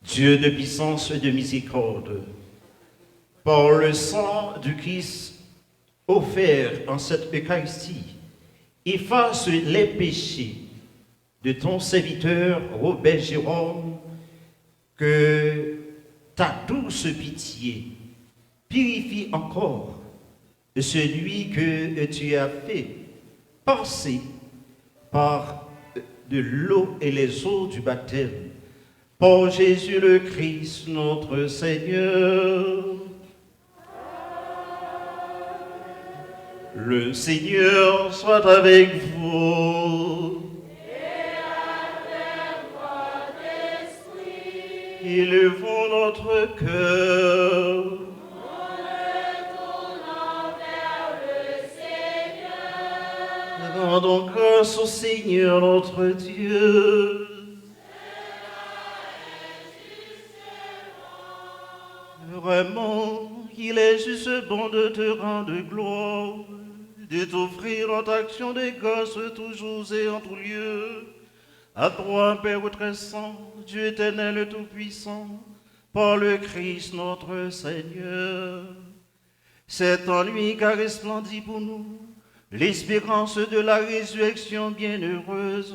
Dieu de puissance et de miséricorde, par le sang du Christ offert en cette Eucharistie, efface les péchés de ton serviteur Robert Jérôme, que ta douce pitié purifie encore celui que tu as fait passer par de l'eau et les eaux du baptême. Par Jésus le Christ, notre Seigneur. Le Seigneur soit avec vous. Et avec votre esprit. Élevons notre cœur. Nous le tournons vers le Seigneur. Rendons grâce au Seigneur notre Dieu. Vraiment, il est juste bon de te rendre gloire, de t'offrir en action des grâces toujours et en tout lieu. À toi, Père très saint, Dieu éternel et tout-puissant, par le Christ notre Seigneur. C'est en lui qu'a resplendi pour nous l'espérance de la résurrection bienheureuse.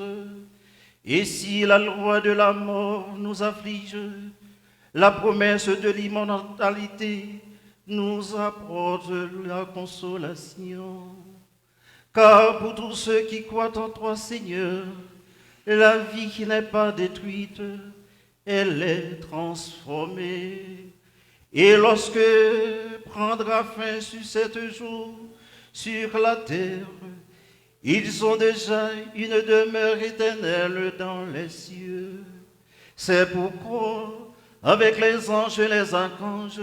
Et si la loi de la mort nous afflige, la promesse de l'immortalité nous apporte la consolation. Car pour tous ceux qui croient en toi, Seigneur, la vie qui n'est pas détruite, elle est transformée. Et lorsque prendra fin sur 7 jours sur la terre, ils ont déjà une demeure éternelle dans les cieux. C'est pourquoi, avec les anges et les archanges,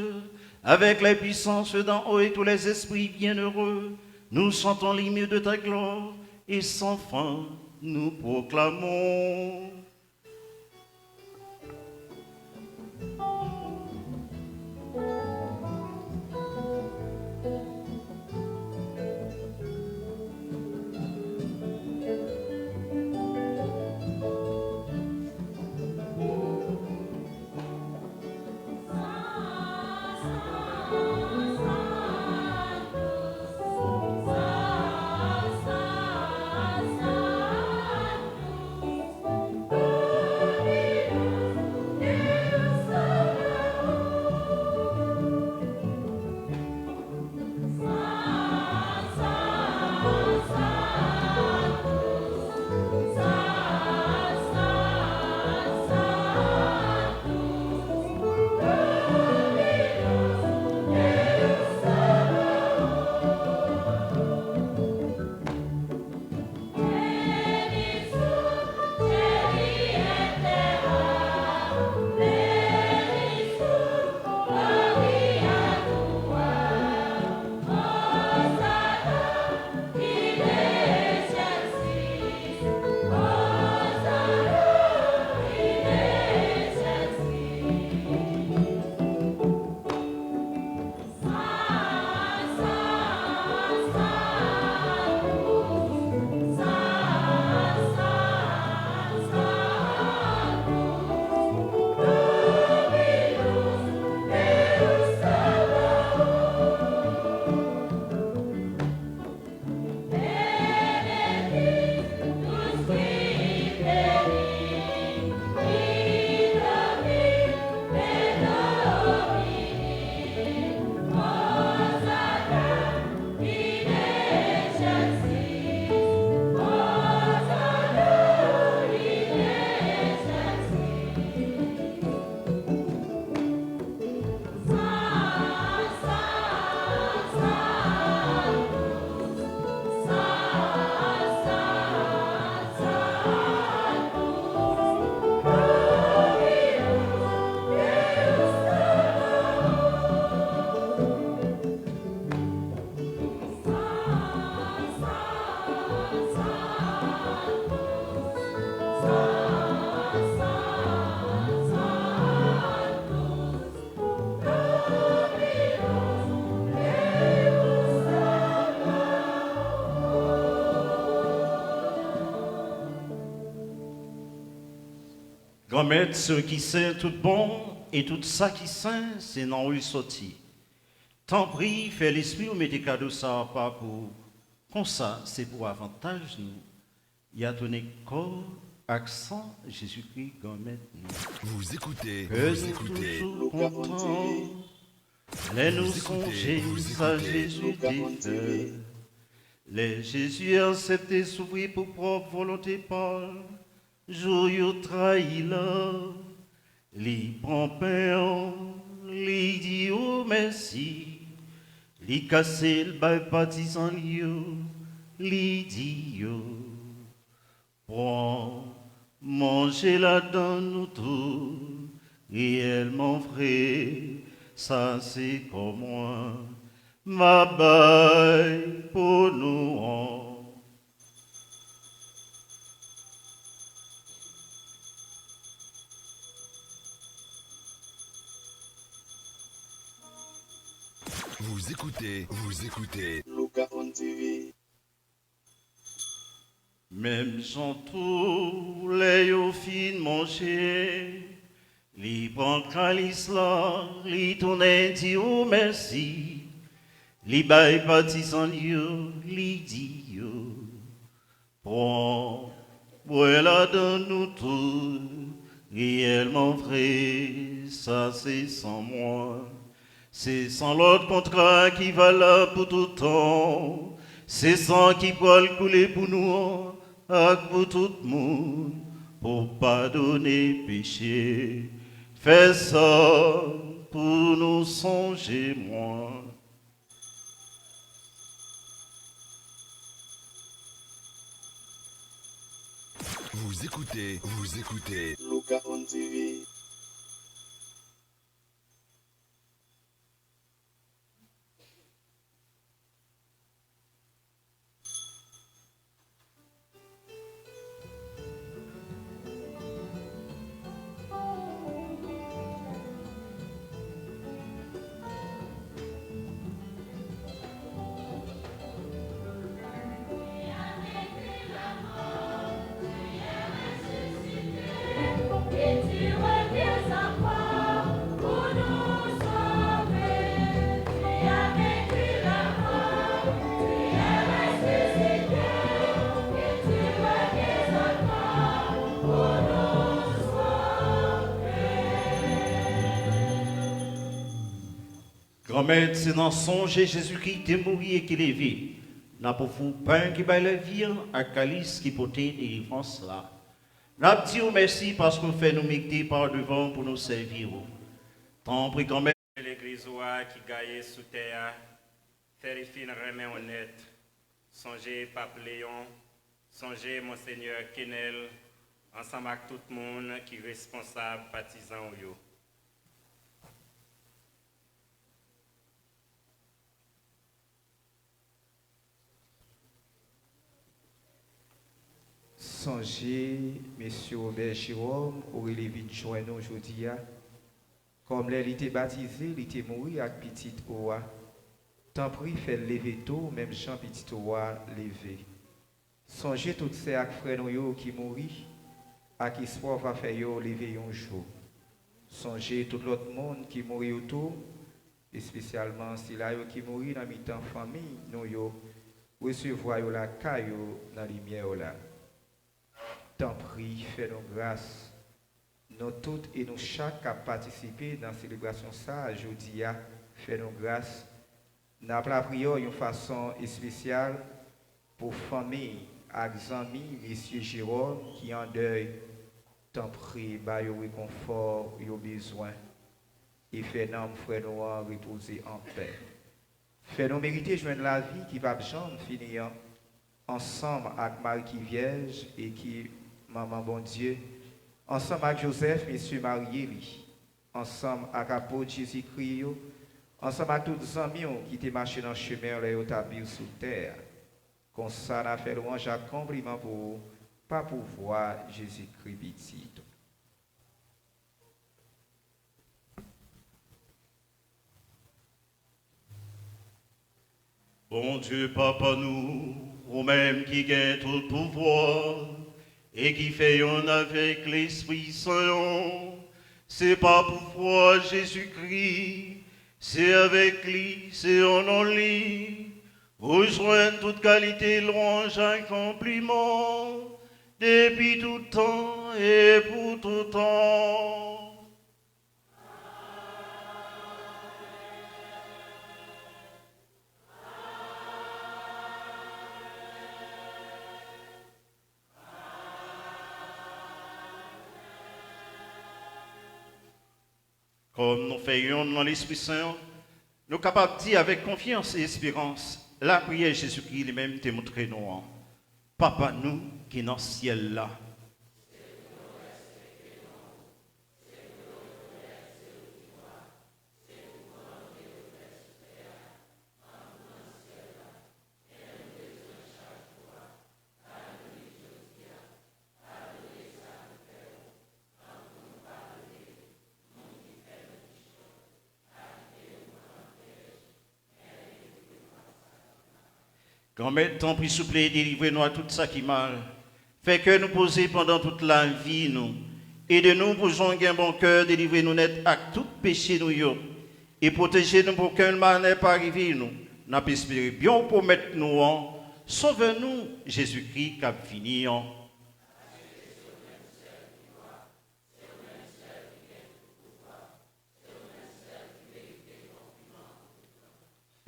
avec les puissances d'en haut et tous les esprits bienheureux, nous chantons l'hymne de ta gloire et sans fin nous proclamons. Remettre ce qui sait tout bon et tout ça qui sait, c'est non lui sorti. Tant pis, fait l'esprit ou mettez cadeau ça pas pour. Comme ça, c'est pour avantage nous. Il y a donné corps, accent, Jésus-Christ, gomet nous. Vous écoutez, Que vous nous écoutez. toujours contents, les nous songer à Jésus défait. Les Jésus accepté s'ouvrir pour propre volonté parle. jour yo trahi là, li prend pain, li dit oh merci, li casse le bail partisan yo, li dit yo, prends, mangez la dans nous tous, réellement vrai, ça c'est comme moi, ma baille pour nous. Vous écoutez Lucas on TV. Même sans tout, les yo fin manger, li prend calice là, li tourne dit oh merci, li bail partisan yo, li dit yo, prends, voilà dans nous tous, réellement vrai, ça c'est sans moi. C'est sans l'autre contrat qui va là pour tout temps. C'est sans qui peut couler pour nous, et pour tout le monde, pour pardonner péché. Fais ça pour nous songer moi. Vous écoutez Lucas on TV. Et tu reviens encore pour nous sauver. Tu as vaincu la mort, tu es ressuscité. Et tu reviens encore pour nous sauver. Grand-mère, c'est dans songer Jésus-Christ qui est mort et qui est levé. N'a pas vous pain qui baille la vie, à calice qui porte délivrance là. N'a dit merci parce que vous faites nous mettre par devant pour nous servir. Tant pis quand même. L'église qui gagne sous terre, faire fin remet honnête. Songez Pape Léon, songez Monseigneur Kenel, ensemble avec tout le monde qui est responsable, partisan ou yo. Songez, Monsieur Robert Jérôme, Aurélie Vinjoine aujourd'hui, comme il était baptisé, il était mort avec petit Oa. Tant pis, fait lever tôt, même Jean petit Oa levé. Songez tous ces frères qui mourent, à qui espoir va faire lever un jour. Songez tout l'autre monde qui mourit autour, et spécialement si là qui mourit dans mi-temps famille, nous recevoir la caille dans la lumière là. Tant pis, fais-nous grâce. Nous toutes et nous chaque à participer dans la célébration ça, aujourd'hui, fais-nous grâce. Nous avons la prière d'une façon spéciale pour famille, avec amis, Monsieur Jérôme, qui en deuil. Tant pis, bah, yo réconfort, yo besoin. Et fais-nous, frère nous, reposer en paix. Fais-nous mériter joindre la vie qui va jamais finir ensemble avec Marie qui Vierge et qui Maman bon Dieu, ensemble avec Joseph, Monsieur Marie, ensemble avec l'apôtre Jésus-Christ, ensemble avec tous les amis qui étaient marchés dans le chemin et établis sous terre. Comme ça, on a fait louange à compliment pour vous, pas pour voir Jésus-Christ petit. Bon Dieu, Papa, nous, ou même qui gagne tout le pouvoir, et qui fait un avec l'Esprit Saint, c'est pas pour voir Jésus-Christ, c'est avec lui, c'est en nom lui, rejoindre toute qualité, louange, un compliment, depuis tout temps et pour tout temps. Comme nous faisons dans l'Esprit Saint, nous sommes capables de dire avec confiance et espérance, la prière Jésus-Christ lui-même te montré nous. Papa nous qui est dans le ciel là. Quand maintenant, prie s'il vous plaît, délivrez-nous à tout ça qui mal. Fait que nous poser pendant toute la vie, nous. Aidez-nous pour joindre un bon cœur, délivrez-nous net à tout péché, nous. Et protégez-nous pour qu'un mal n'ait pas arrivé, nous. Nous espérons bien pour mettre nous en. Sauve-nous, Jésus-Christ, qui a fini en.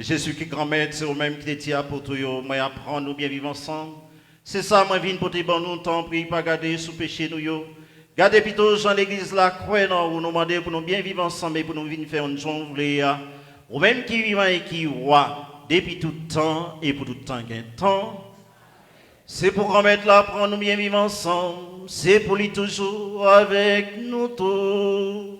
Jésus qui grand-mère, c'est au même qui te pour tout, moi apprendre nous bien vivre ensemble. C'est ça, moi viens pour te bon nous temps, prie, pas garder sous péché nous yo. Gardez plutôt dans l'église là, croyez non, vous nous demandez pour nous bien vivre ensemble et pour nous venir faire une journée, ou même qui vivant et qui roi, depuis tout temps et pour tout temps qu'un temps. C'est pour remettre là, prendre nous bien vivre ensemble, c'est pour lui toujours avec nous tous.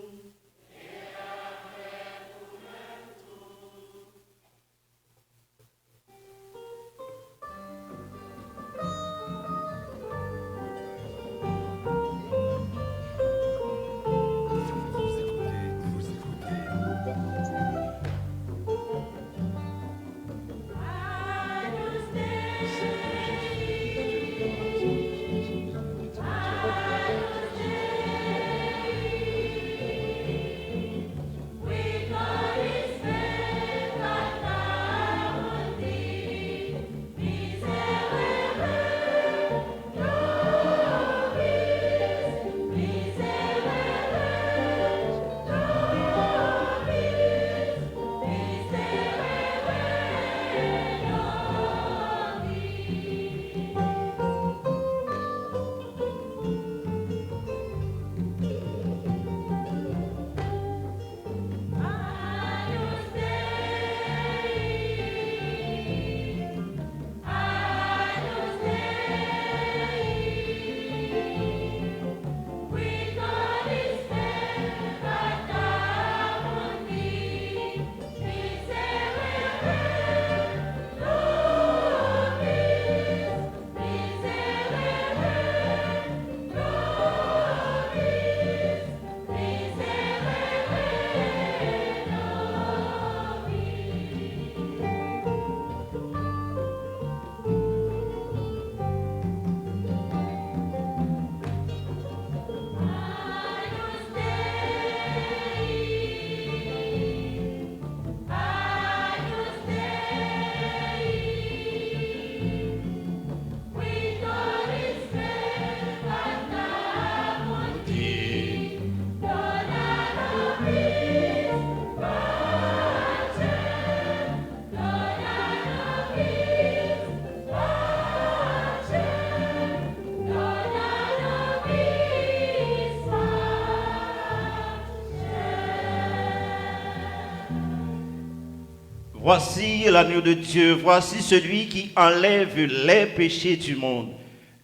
Voici l'agneau de Dieu, voici celui qui enlève les péchés du monde.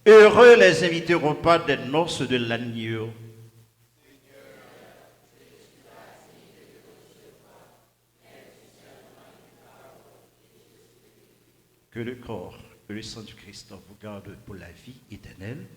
Heureux les invités au repas des noces de l'agneau. Que le corps et le sang du Christ vous gardent pour la vie éternelle.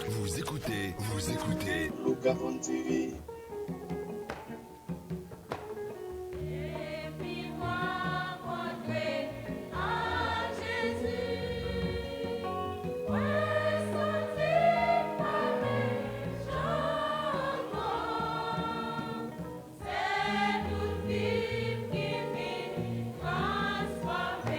Vous écoutez Luca on TV. Et puis moi, montrer à Jésus, ouais, sentir par mes changements, c'est toute vie qui m'est transformée.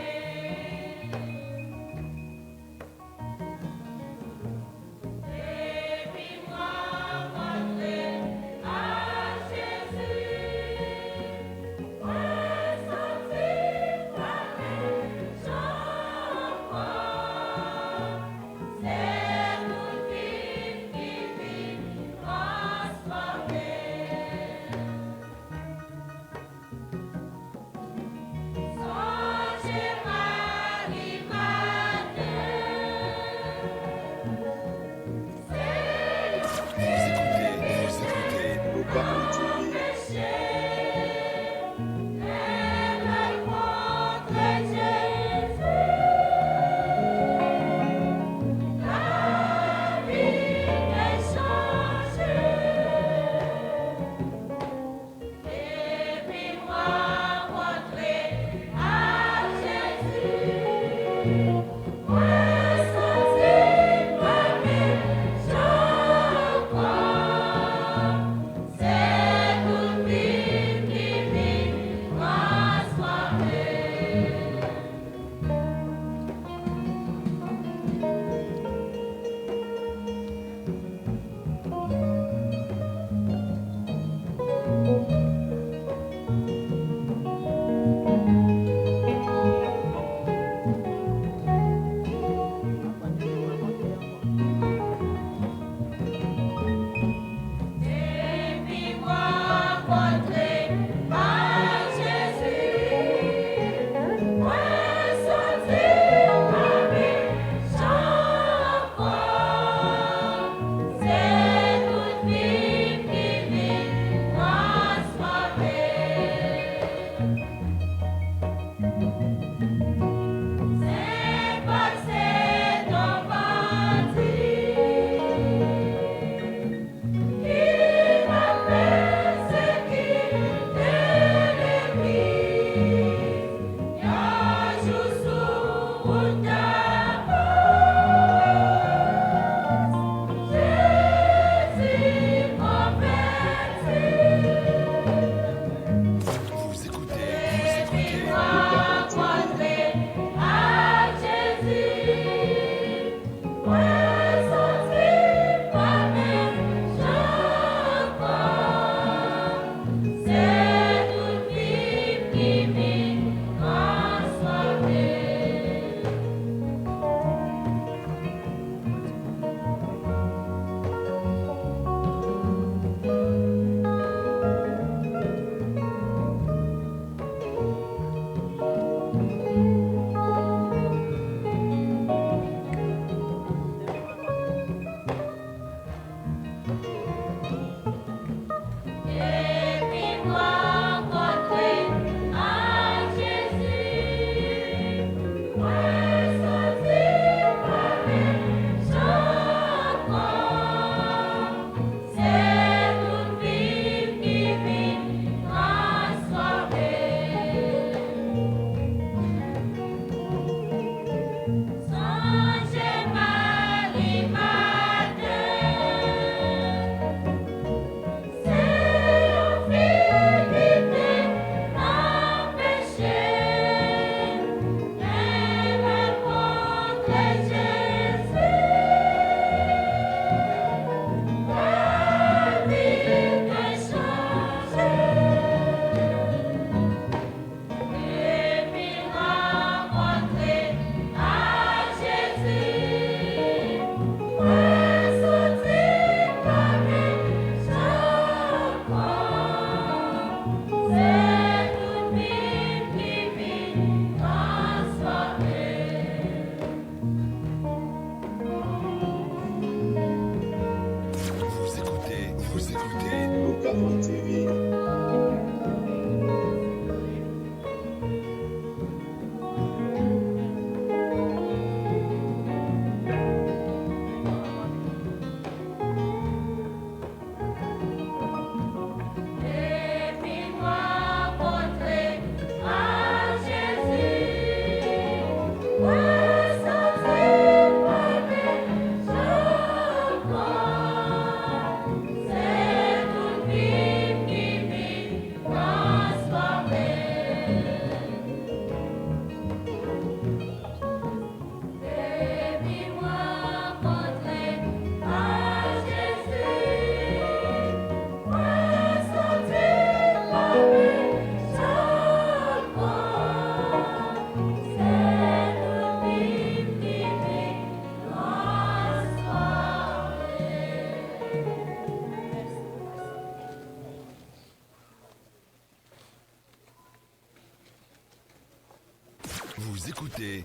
Vous écoutez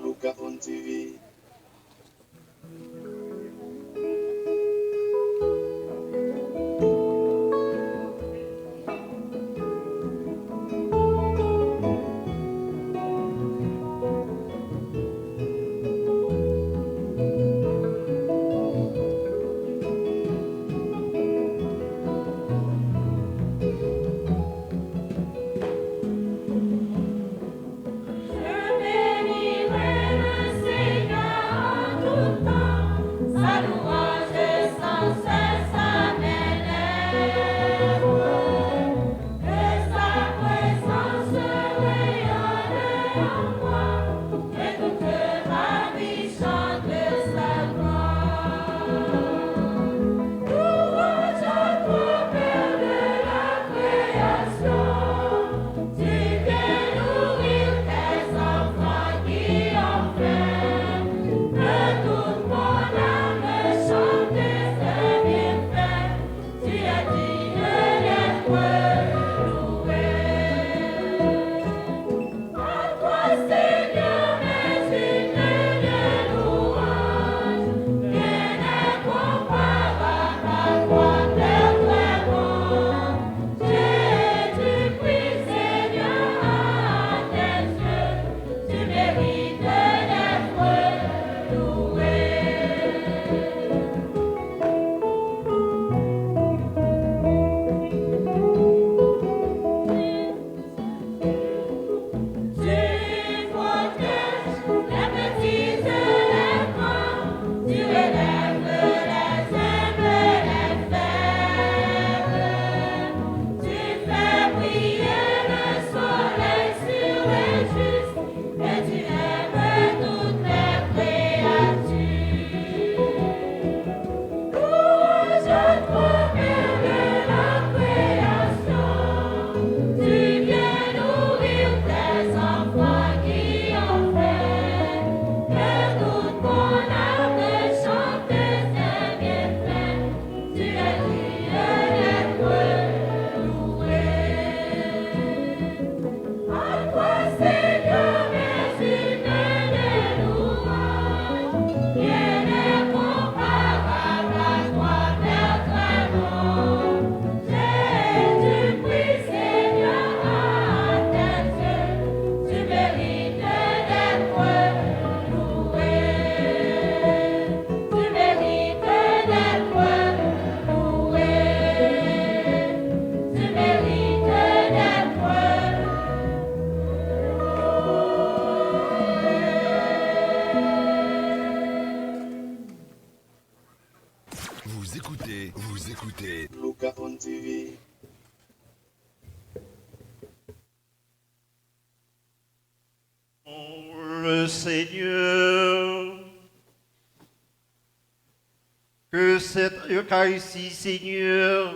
Luca on TV. Je bénirai le Seigneur en tout temps, sa louange sans cesse à mes lèvres, que sa présence rayonne en moi, et toute ma vie chante sa gloire. Louange à toi, Père de la création, tu viens nourrir tes enfants qui ont faim. Que toute mon âme chante tes bienfaits. Tu es digne d'être loué. À toi, Seigneur, mes hymnes de louange. Rien n'est comparable à toi, Père très bon. Jésus, prie, Seigneur, à tes yeux, tu mérites d'être loué. Tu protèges les petits et les grands, tu élèves les humbles et les faibles. Tu fais briller le soleil sur les justes, et tu aimes toutes les créatures. Louange à toi, Père de la création, tu viens nourrir tes enfants qui ont faim. Que toute mon âme chante tes bienfaits. Tu es digne d'être loué. À toi, Seigneur, mes hymnes de louange. Rien n'est comparable à toi, Père très bon. Jésus, prie, Seigneur, à tes yeux, tu mérites d'être loué. Tu mérites d'être loué. Tu mérites d'être Vous écoutez Luca on TV. Le Seigneur, que cette Eucharistie, Seigneur,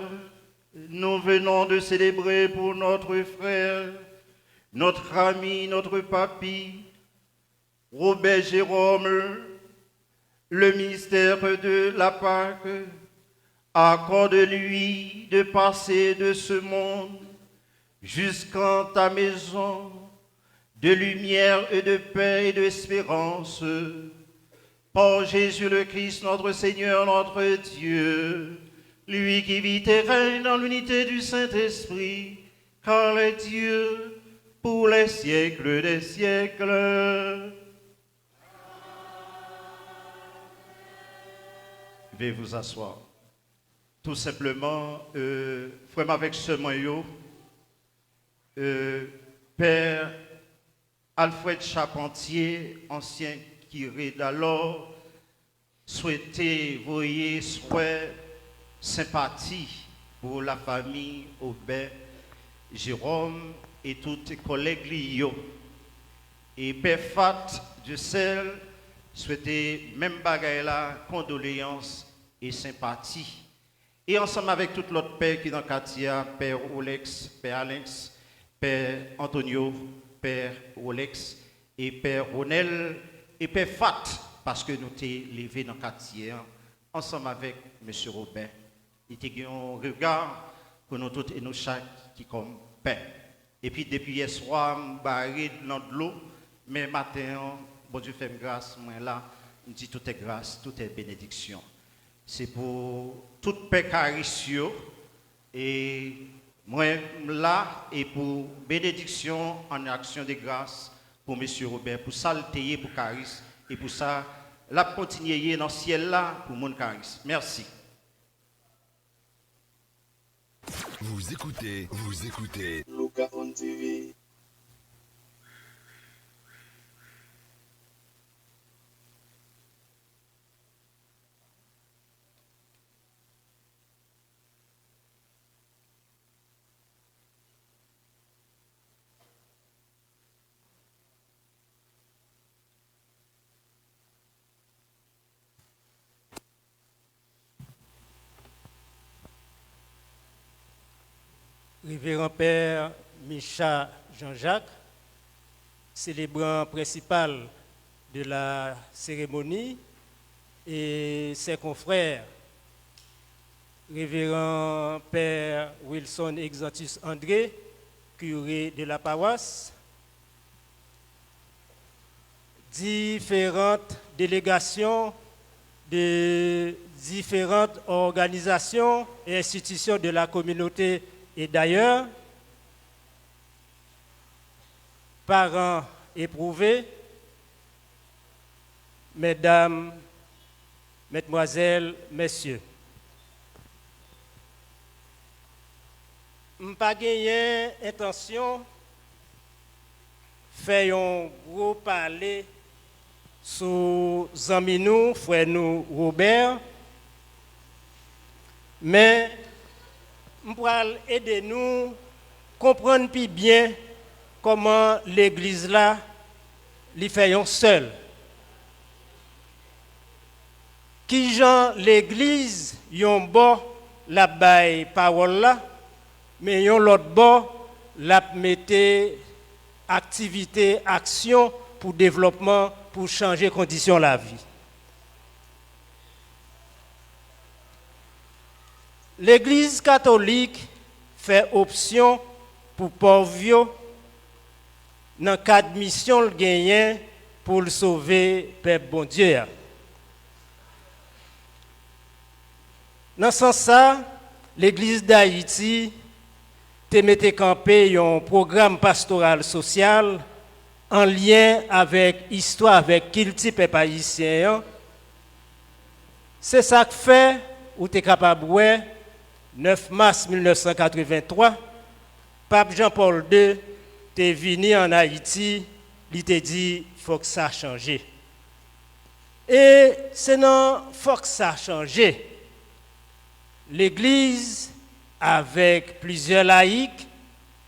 nous venons de célébrer pour notre frère, notre ami, notre papy, Robert Jérôme, le mystère de la Pâque, accorde-lui de passer de ce monde jusqu'en ta maison, de lumière et de paix et d'espérance, par Jésus le Christ, notre Seigneur, notre Dieu, lui qui vit et règne dans l'unité du Saint-Esprit, car il est Dieu pour les siècles des siècles. Veuillez vous asseoir. Tout simplement, frère avec ce maillot, Père Alfred Charpentier, ancien curé d'alors, souhaitait voyer souhait sympathie pour la famille Aubin, Jérôme et tous les collègues liés. Et Père Fat de Sel souhaitait même bagaille là, condoléances et sympathie. Et ensemble avec tout l'autre père qui est dans le quartier, Père Olex, Père Alex, Père Antonio, Père Olex et Père Ronel et Père Fat, parce que nous t'es levé dans le quartier, ensemble avec M. Robin. Il était un regard pour nous tous et nous chaque qui comme Père. Et puis depuis hier soir, je barré dans de l'eau. Mais matin, bon Dieu fait grâce, moi là, je dis tout est grâce, tout est bénédiction. C'est pour toute paix carissio et moi là et pour bénédiction en action de grâce pour M. Robert, pour salter pour Caris et pour ça, la continuer dans le ciel là pour mon Caris. Merci. Vous écoutez Lucas on TV. Révérend Père Micha Jean-Jacques, célébrant principal de la cérémonie, et ses confrères, Révérend Père Wilson Exantus André, curé de la paroisse, différentes délégations de différentes organisations et institutions de la communauté. Et d'ailleurs, parents éprouvés, mesdames, mesdemoiselles, messieurs, je n'ai pas gagné intention de faire un gros parler sur Zaminou, frère nous Robert, mais je vais aider nous à comprendre plus bien comment l'église là li fait seul. Qui genre l'église yon bon la baille parole là, mais yon l'autre bon la mette activité, action pour développement, pour changer conditions la vie. L'Église catholique fait option pour pauvres dans le cadre de mission le gagnant pour le sauver peuple bon Dieu. Dans ce sens, l'Église d'Haïti a mis campé un programme pastoral social en lien avec l'histoire, avec quel type de haïtien. C'est ça que fait ou tu es capable de 9 mars 1983, Pape Jean-Paul II est venu en Haïti, il t'a dit qu'il faut que ça change. Et c'est non, il faut que ça change. L'Église, avec plusieurs laïcs,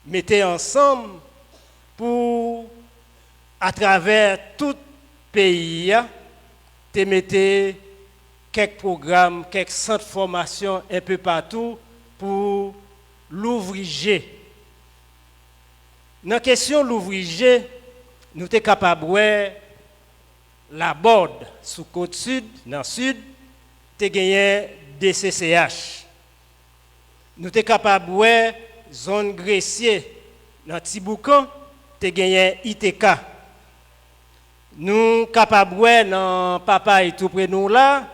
mettait ensemble pour, à travers tout le pays, te mettait quelques programmes, quelques centres de formation un peu partout pour l'ouvrier. Dans la question de l'ouvrier, nous sommes capables de voir la borde sous côte sud, dans le sud, nous avons gagné DCCH. Nous sommes capables de voir zone Gressier, dans Tiboucan, nous avons gagné ITK. Nous sommes capables de voir dans Papa et tout près de nous là,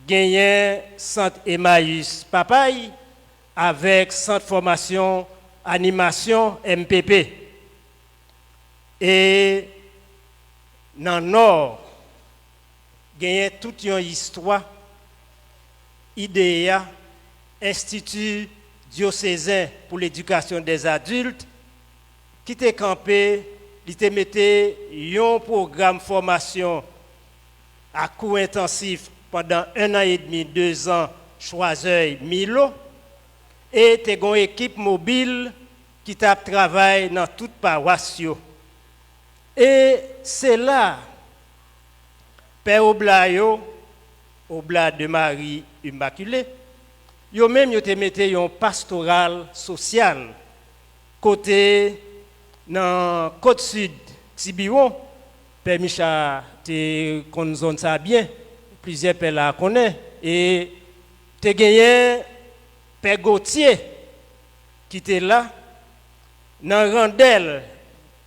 gagné centre Emmaüs Papaye avec centre formation animation MPP. Et dans le nord, gagné toute une histoire, IDEA, Institut diocésain pour l'éducation des adultes, qui était campé, il était metté un programme formation à cours intensif pendant 1 an et demi, 2 ans, Choiseul, Milo, et tu as une équipe mobile qui travaille dans toute paroisse. Et c'est là, Père Oblayo, Oblat de Marie Immaculée, yo même yo te mette un pastoral social côté dans côte sud Tibiron. Père Micha te connaît zone ça bien. Plusieurs pères la connaissent. Et tu as gagné Père Gauthier qui était là Dans Randel,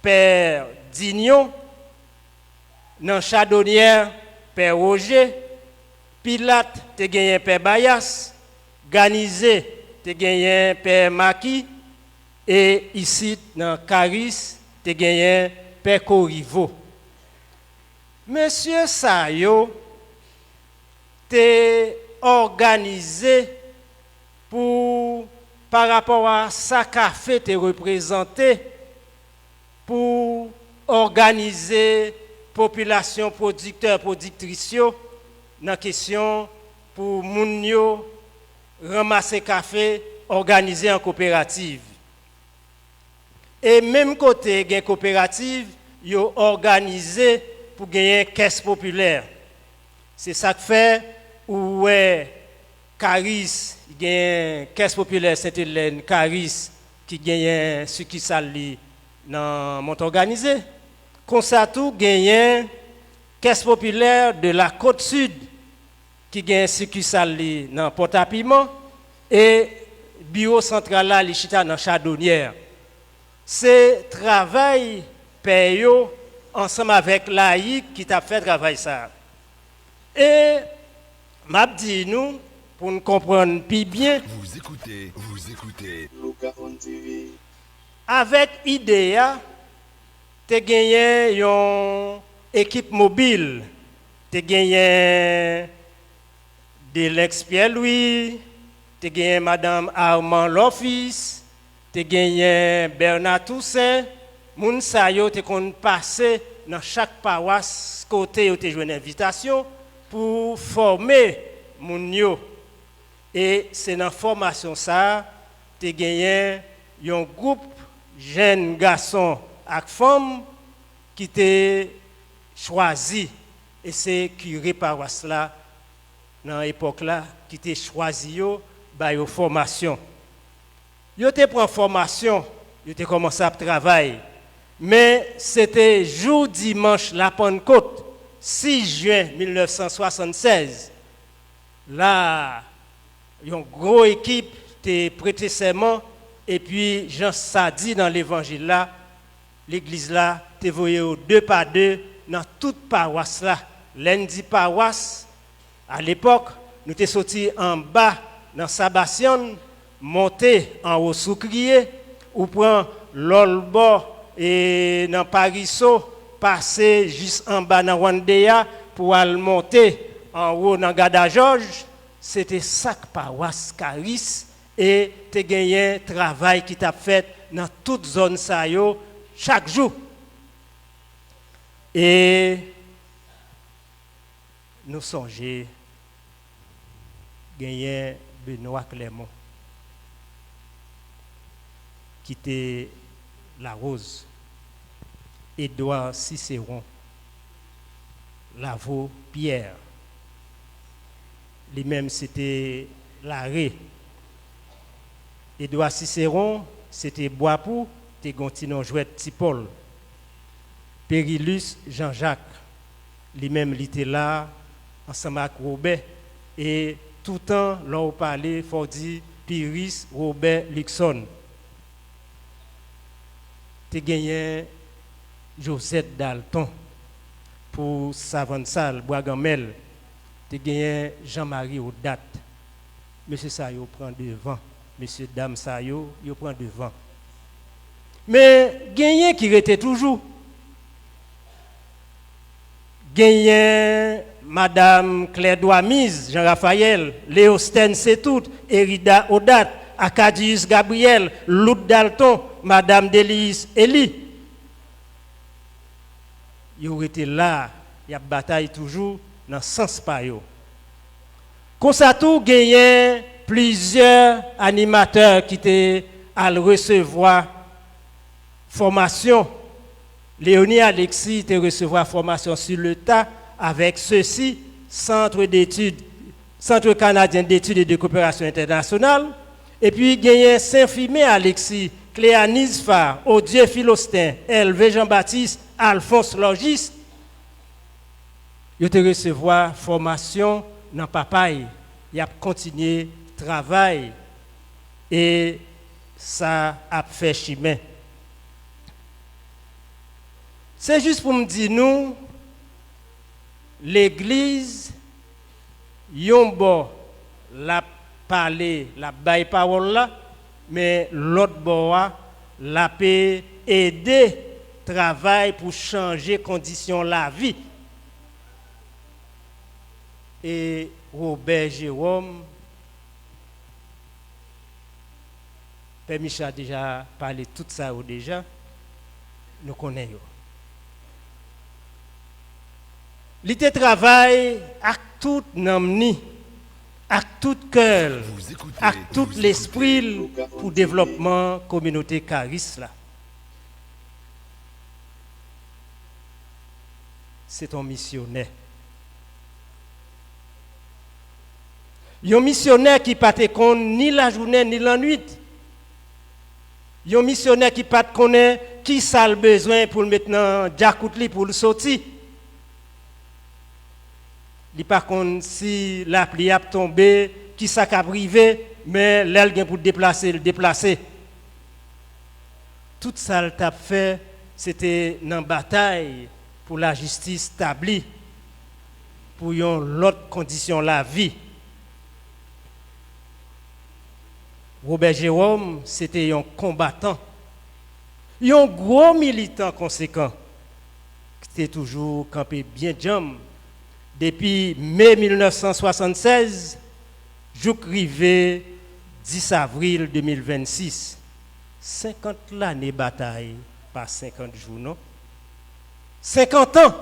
Père Dignon. Dans Chardonnière, Père Roger. Pilate, te gagné Père Bayas. Ganizé, te gagné Père Maki. Et ici, dans Caris, te gagné Père Corriveau. Monsieur Sayo, te organisé pour, par rapport à sa café, te représenté pour organiser population producteur productrice dans la question pour moun yo ramasser café organisé en coopérative. Et même côté gen coopérative, yo organisé pour gagner caisse populaire. C'est ça que fait où Caris gagne caisse populaire Sainte-Hélène, Caris qui gagne ce qui s'allie dans mon organisé. Comme ça tout gagne caisse populaire de la côte sud qui gagne ce qui s'allie dans Port-à-Piment et bureau central là Lichita dans Chardonnière. C'est travail payo ensemble avec laïc qui t'a fait travail ça. Et m'a dit nous pour nous comprendre plus bien. Vous écoutez. Luca on TV. Avec IDEA, tu as gagné une équipe mobile. Tu as gagné de l'ex-Pierre-Louis, tu as gagné Madame Armand Loffice, tu as gagné Bernard Toussaint. Moun sa yo te kon passé dans chaque paroisse côté yo te joué une invitation pour former moun yo. Et c'est dans formation ça te gagné un groupe jeunes garçons et femmes qui te choisi et c'est curé paroisse là dans l'époque là qui te choisi yo ba yo formation. Yo te prend formation, yo te commencé à travailler. Mais c'était jour dimanche la Pentecôte, 6 juin 1976. Là, une grosse équipe était prêté serment et puis Jean Sadi dans l'évangile là, l'église là, te voyé au 2 par 2 dans toute paroisse là. Lundi paroisse, à l'époque, nous étions sortis en bas dans Sabastion, monté en haut sous crier, ou prend l'olbo et dans Pariso, passer juste en bas dans Wandéa pour aller monter en haut dans Gada Georges, c'était sac paroisse Caris et te gagné travail qui t'a fait dans toute zone ça yo chaque jour. Et nous songeons gagné Benoît Clermont qui était La Rose, Édouard Cicéron, Lavaux Pierre, lui-même c'était Larré. Édouard Cicéron, c'était Boipou, c'était Gontinon Jouette Tipol. Périlus Jean-Jacques, lui-même il était là, ensemble avec Robert, et tout le temps, là où parlait, il faut dire Piris Robert Luxon. Tu as gagné Josette Dalton pour Savansal, Bois-Gamel. Tu as gagné Jean-Marie Audat. Monsieur Sayo prend devant. Monsieur Dame Sayo, il prend devant. Mais gagné qui était toujours. Gagné Madame Claire Douamise, Jean-Raphaël, Léostène Setout, Erida Audat, Acadius Gabriel, Lout Dalton, Madame Delise Eli. Ils ont été là, il y a bataille toujours dans le sens pa yo. Comme ça tout gagné plusieurs animateurs qui étaient à recevoir formation. Léonie Alexis était recevoir formation sur le tas avec ceci, Centre canadien d'études et de coopération internationale. Et puis, gagné Saint-Fimé Alexis, Cléanise Far, Odieu Philostin, Hervé Jean-Baptiste, Alphonse Logis. Ils ont recevoir formation dans Papaye. Ils ont continué travail et ça a fait chemin. C'est juste pour me dire, nous, l'Église, yon bon, la parler, la baille parole là, mais l'autre bon, la peut aider travail pour changer conditions la vie. Et Robert Jérôme, Père Michel a déjà parlé de tout ça déjà, nous connaissons. Il travaille avec tout namni, avec tout cœur, avec tout l'esprit pour le développement de la communauté Caris. C'est un missionnaire. Un missionnaire qui ne peut pas ni la journée ni la nuit. Un missionnaire qui ne peut pas connaître qui ça le besoin pour maintenant Jacoutli pour le sortir. Il par contre si la pluie a tombé, qui ça a privé, mais l'aile pour déplacer, le déplacer. Tout ça le t'a fait, c'était une bataille pour la justice établie, pour une autre condition la vie. Robert Jérôme, c'était un combattant, un gros militant conséquent, qui était toujours campé bien jam. Depuis mai 1976, jusqu'à 10 avril 2026. 50 l'année bataille, pas 50 jours, non? 50 ans!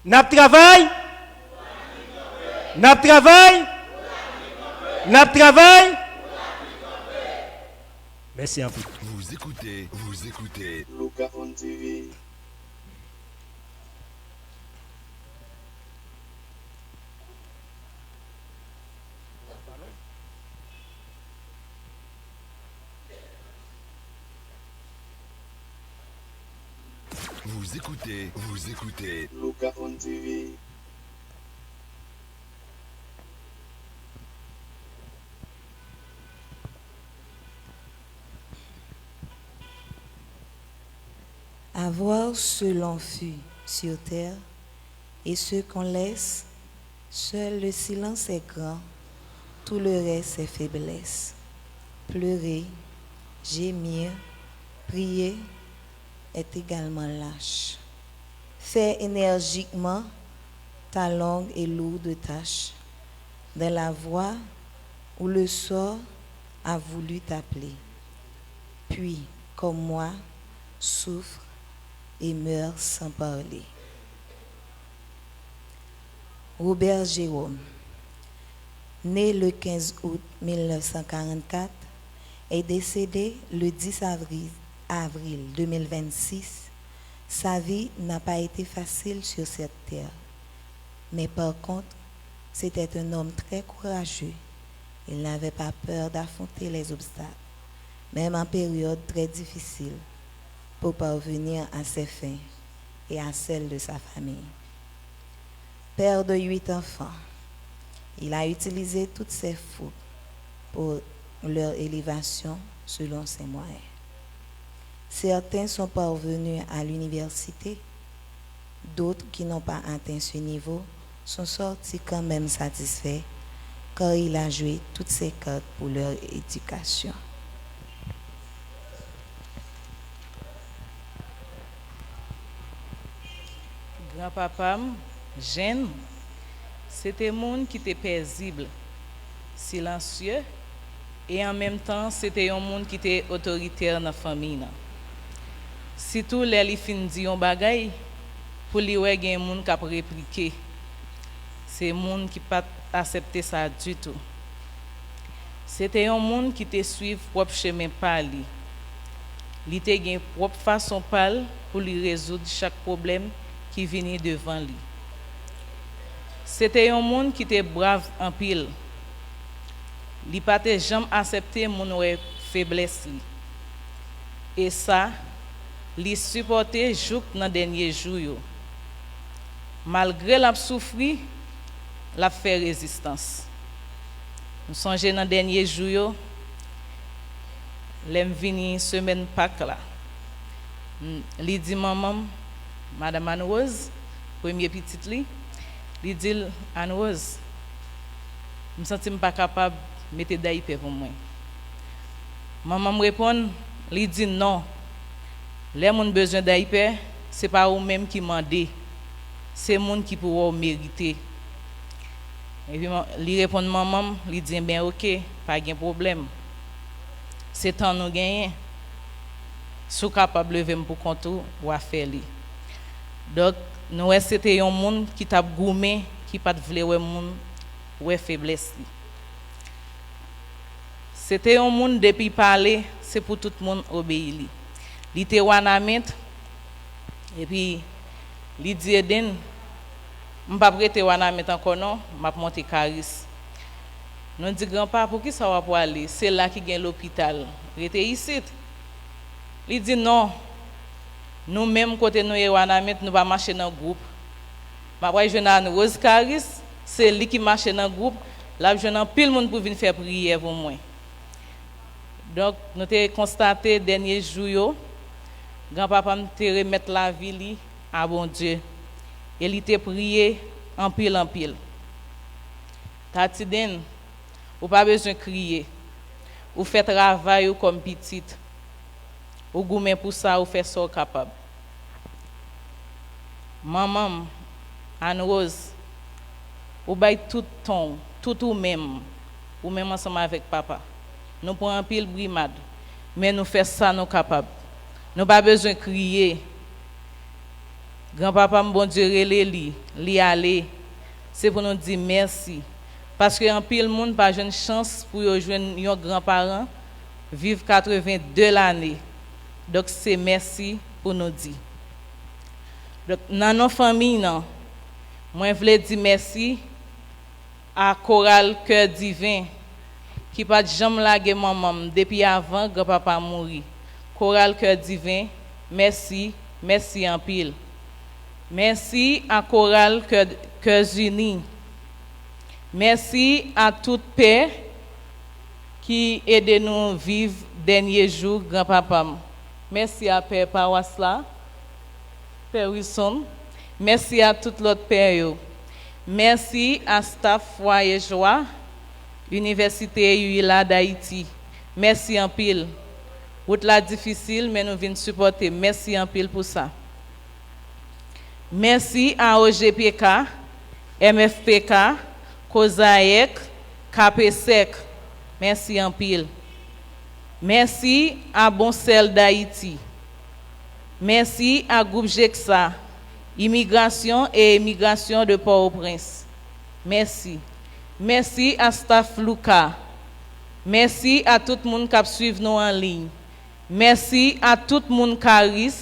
N'a travail? N'a travail? N'a travail? Merci un peu. Vous écoutez. Lucas on TV. Vous écoutez. Lucas on TV. À voir ce l'on fut sur terre et ce qu'on laisse, seul le silence est grand, tout le reste est faiblesse. Pleurer, gémir, prier est également lâche. Fais énergiquement ta longue et lourde tâche dans la voie où le sort a voulu t'appeler. Puis, comme moi, souffre et meurt sans parler. Robert Jérôme, né le 15 août 1944, est décédé le 10 avril 2026. Sa vie n'a pas été facile sur cette terre. Mais par contre, c'était un homme très courageux. Il n'avait pas peur d'affronter les obstacles, même en période très difficile, pour parvenir à ses fins et à celles de sa famille. Père de 8 enfants, il a utilisé toutes ses forces pour leur élévation selon ses moyens. Certains sont parvenus à l'université, d'autres qui n'ont pas atteint ce niveau sont sortis quand même satisfaits car il a joué toutes ses cartes pour leur éducation. Grand-papa, jeune, c'était un monde qui était paisible, silencieux, et en même temps, c'était un monde qui était autoritaire dans la famille. Si tout les fin dit un bagay, pour lui ouais gen monde qui a répliqué. C'est monde qui pas accepter ça du tout. C'était un monde qui te suivre propre chemin par lui. Il te gen propre façon parler pour lui résoudre chaque problème qui venait devant lui. C'était un monde qui était brave en pile. Il pas jamais accepté mon faiblesse li. Et ça, il supportait jouk dans dernier jour. Malgré la souffri, la fait résistance. Nous songeons dans dernier jour, l'aime vini semaine Pâques là. Li dit maman, Madame Anne Rose, premier petite li, li dit Anne Rose, je me sens pas capable de mettre d'IP pour moi. Maman me répond, li dit non. Les gens ont besoin d'IP, ce n'est pas eux-mêmes qui demandent, c'est les gens qui pourront mériter. Et puis, il répond maman, il dit bien ok, pas de problème. C'est temps nous gagner. Sous capable de lever pour compte ou à faire li. Donc nous c'était un monde qui t'a goumé, qui pas voulait ouais monde ouais faiblesse li. C'était un monde depuis parler, c'est pour tout le monde obéir li. Li te wanamet et puis li dit Eden m'pas prêter wanamet encore non, m'a monter Caris. Nous dit grand-père pour qui ça va pour aller, c'est là qui gagne l'hôpital. Rete ici. Il dit non, nous-mêmes, côté nous, nous pas marcher dans le groupe. Je vais à Rose Caris, c'est lui qui marche dans le groupe. Là, je n'ai plus le monde pour venir faire prière pour moi. Donc, nous avons constaté, dernier jour, grand-papa me remettre la vie à bon Dieu. Et il était prié en pile en pile. Tatiden, vous pas besoin de crier. Vous faites travail comme petite. Ou goumé pour ça, ou fait ça capable. Maman, Anne Rose, ou bail tout ton, tout ou même ensemble avec papa. Nous prenons un pile brimade, mais nous faisons ça, nous capables. Nous pas besoin de crier. Grand-papa, bon Dieu, li aller. C'est pour nous dire merci. Parce que en pile monde pas une chance pour joindre nos grands-parents vivre 82 l'année. Donc c'est merci pour nous dire. Donc dans nos familles, moi je voulais dire merci à Chorale Cœur Divin qui pas jamais lagué maman depuis avant grand-papa mourir. Chorale Cœur Divin, merci en pile. Merci à Chorale Cœurs Unis. Merci à toute paix qui aide nous vivre dernier jour grand-papa. Merci à Père Pawasla, Père Wilson. Merci à toute l'autre Père. Merci à staff Foyer Joie, Université UILA d'Haïti. Merci en pile. Route là difficile, mais nous venons supporter. Merci en pile pour ça. Merci à OGPK, MFPK, COSAEC, KPSEC. Merci en pile. Merci à Boncel d'Haïti. Merci à Groupe GEXA, Immigration et Émigration de Port-au-Prince. Merci. Merci à Staff Luca. Merci à tout le monde qui suit nous en ligne. Merci à tout le monde Caris.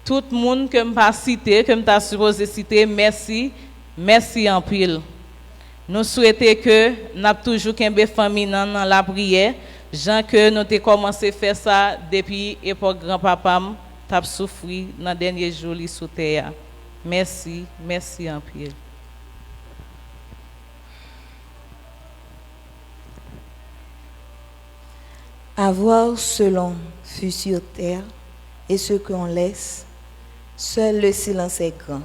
Tout le monde que je pas cité, que je pas supposé citer. Merci. Merci en pile. Nous souhaitons que nous avons toujours une famille dans la prière. Jean que nous avons commencé à faire ça depuis l'époque grand-papa t'a souffert dans les derniers jours sous terre. Merci en pile. Avoir selon fut sur terre et ce qu'on laisse, seul le silence est grand.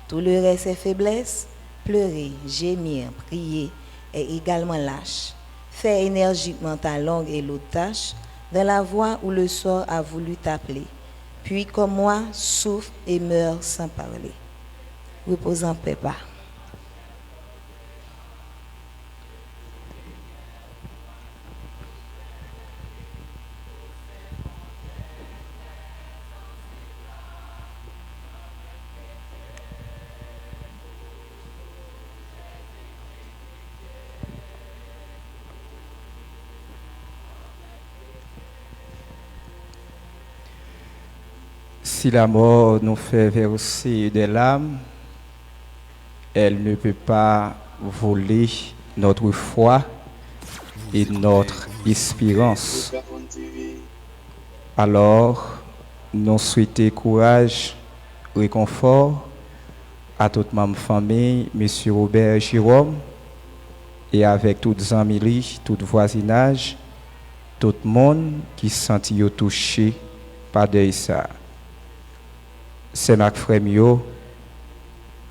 Tout le reste est faiblesse, pleurer, gémir, prier est également lâche. Fais énergiquement ta langue et l'autre tâche dans la voie où le sort a voulu t'appeler. Puis comme moi, souffre et meurt sans parler. Repose en paix, pas. Si la mort nous fait verser des larmes, elle ne peut pas voler notre foi et notre espérance. Alors, nous souhaitons courage, réconfort à toute ma famille, M. Robert Jérôme, et avec toutes les amis, tout voisinage, tout le monde qui se sent touché pas de ça. C'est ma frère yo,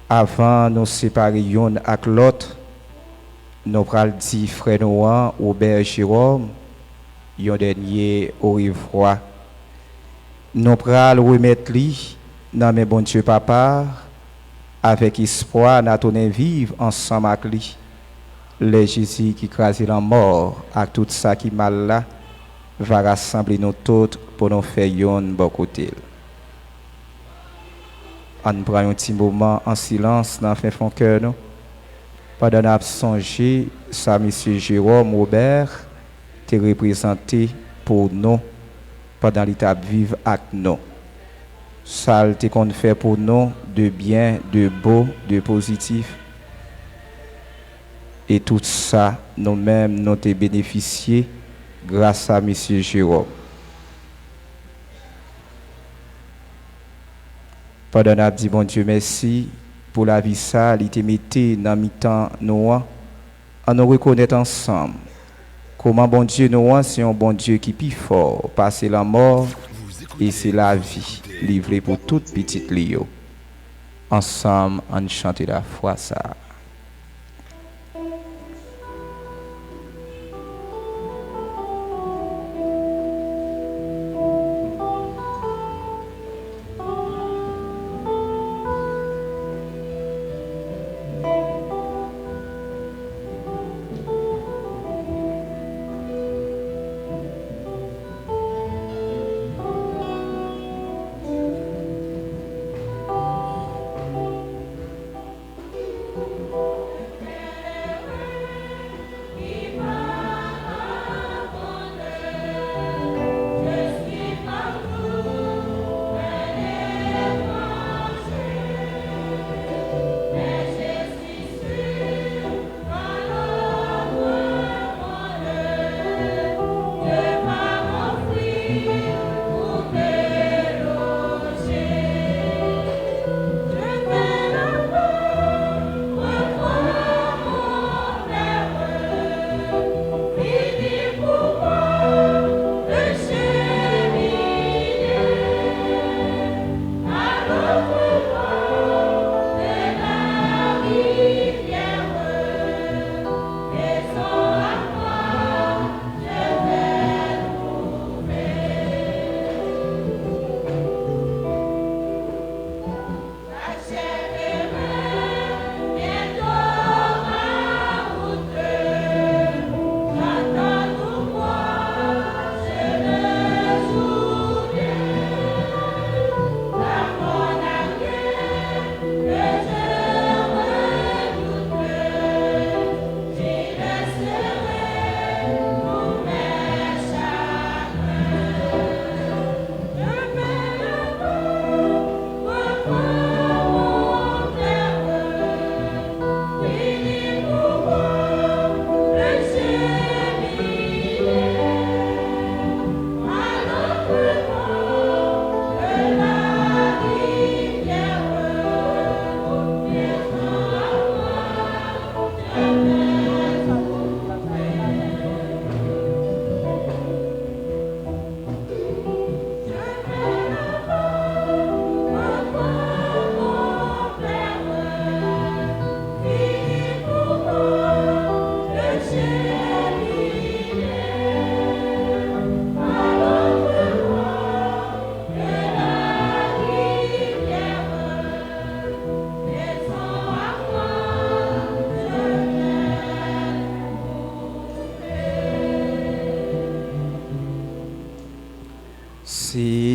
avant nous séparer yon avec l'autre, nous pral dit frère Noah Robert Jérôme, yon dernier au revoir. Nous pral remettre lui dans mes bon Dieu papa, avec espoir nous tourner vivre ensemble avec lui. Le Jésus qui crase la mort, avec tout ça qui mal là, va rassembler nous tous pour nous faire yon bon côté. On prend un petit moment en silence dans le fond cœur nous. Pendant qu'on songer, ça, M. Jérôme Robert, te représenté pour nous pendant l'étape vivre avec nous. Ça, te qu'on fait pour nous de bien, de beau, de positif. Et tout ça, nous-mêmes, nous t'ai bénéficié grâce à M. Jérôme. Pendant qu'on dit bon Dieu merci pour la vie ça, il te mette dans mi-temps nous, à nous reconnaître ensemble. Comment bon Dieu nous, c'est un bon Dieu qui est plus fort, passer la mort et c'est la vie, livrée pour toute petite Lio. Ensemble, on chante la foi ça.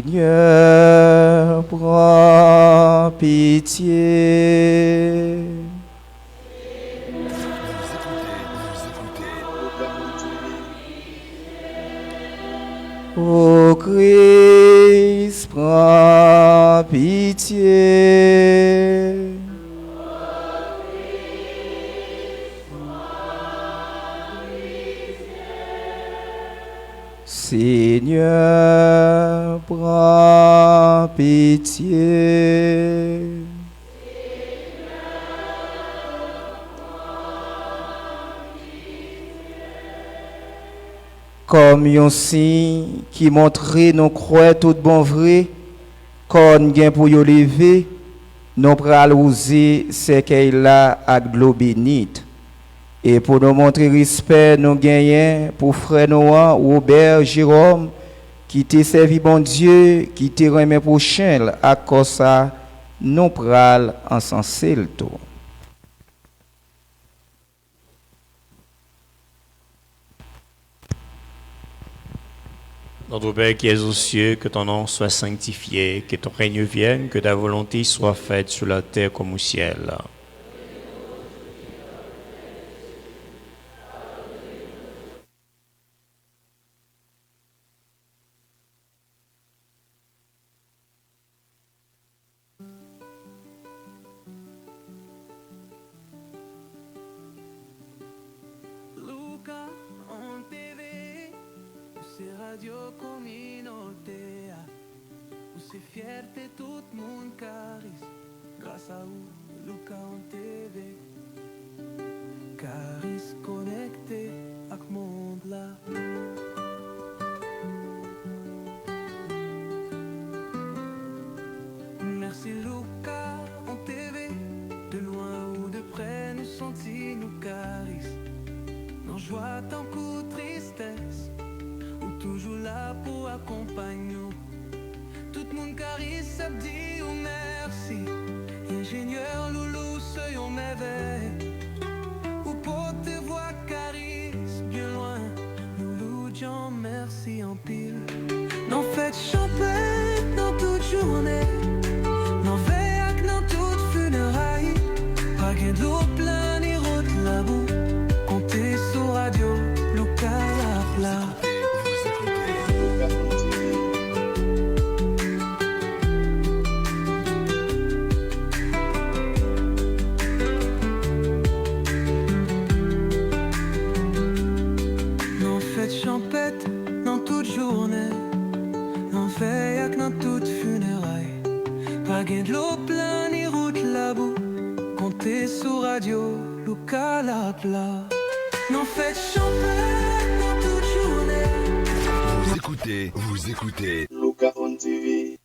Seigneur, prends pitié. Ô Christ, prends pitié. Seigneur, prends pitié. comme un signe qui montrait nos croix tout bon vrai, qu'on gain pour yo lever, nous pral user c'est qu'elle là avec l'eau bénite. Et pour nous montrer respect, nous gagnons pour frère Noah, Robert, Jérôme, qui t'a servi bon Dieu, qui t'a remis prochain, à cause ça, nous pral encenser le tout. Notre Père qui es aux cieux, que ton nom soit sanctifié, que ton règne vienne, que ta volonté soit faite sur la terre comme au ciel. Luca en TV, c'est radio communautaire, où c'est fierté tout le monde charisme, grâce à vous, Luca en TV, charisme connecté avec le monde là. Merci Luca en TV, de loin ou de près nous sentis nous charisme. Non joie tant coup tristesse, ou toujours là pour accompagner nous. Tout le monde charisme ça dit ou merci. Ingénieur loulou soyons m'éveille. Ou pour te voir charisme bien loin. Loulou Jean merci en pile. Non faites champagne dans toute journée. Non veille dans toute funéraille. Pas gain d'eau plein ni route là-bout. Comptez sur radio, Luca la plat. Non faites champette dans toute journée. Non veille dans toute funéraille. Pas gain de l'eau plein ni route là-bout. Comptez sur radio, Luca la plat. Non faites champagne dans toute journée. Vous écoutez. Luca on TV.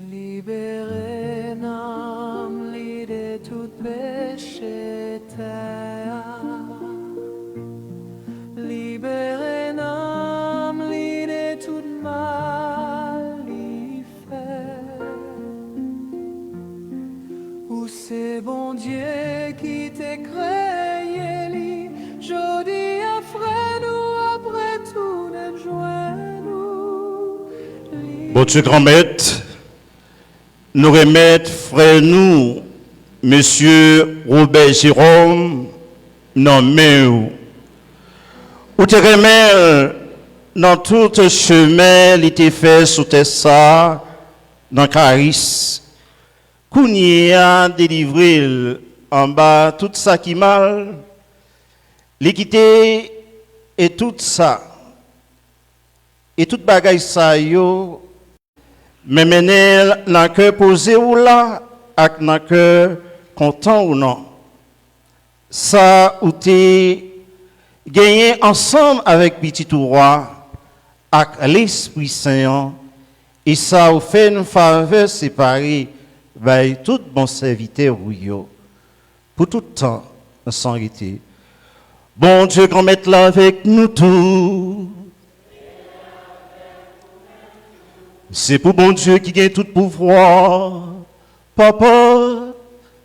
Libérez nam l'idée tout péché terre. Libérez nam l'idée tout mal y fait. Où c'est bon Dieu qui t'a créé li, jodi à frère nous après tout n'est joint nous. Bon Dieu grand maître, nous remettre frère nous, monsieur Robert Jérôme, non mais ou te remettre dans tout chemin, il était fait sous tes ça, dans Caris, qu'on y a délivré en bas tout ça qui mal, l'équité et tout ça, et toute bagaille ça yo, mais mener dans cœur posé ou là, avec dans cœur content ou non. Ça ou t'es gagné ensemble avec petit roi, avec l'Esprit Saint, et ça ou fait une faveur séparée, by tout bon serviteur ou yo, pour tout temps, sans arrêter. Bon Dieu, qu'on mette là avec nous tous. C'est pour bon Dieu qui gagne tout pouvoir. Papa,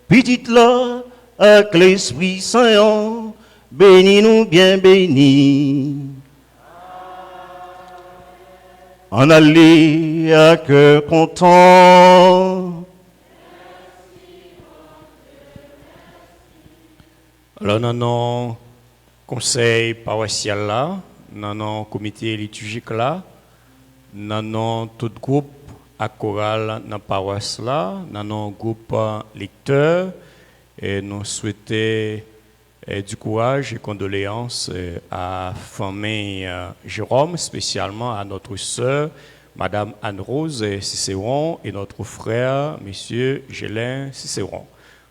petite là, avec l'Esprit Saint, bénis-nous bien bénis. En aller à cœur content. Alors, dans nos conseil paroissial là, dans nos comité liturgique là, dans nos tout groupe à chorale dans la paroisse là, dans nos groupe lecteurs, et nous souhaitons du courage et condoléances à famille Jérôme, spécialement à notre sœur, Madame Anne-Rose Cicéron, et notre frère, Monsieur Gélin Cicéron.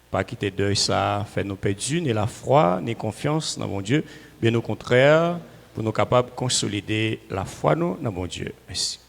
Pas quitter de ça, fait nous perdus, ni la foi, ni confiance dans mon Dieu, bien au contraire, pour nous capables de consolider la foi nous, dans mon Dieu. Merci.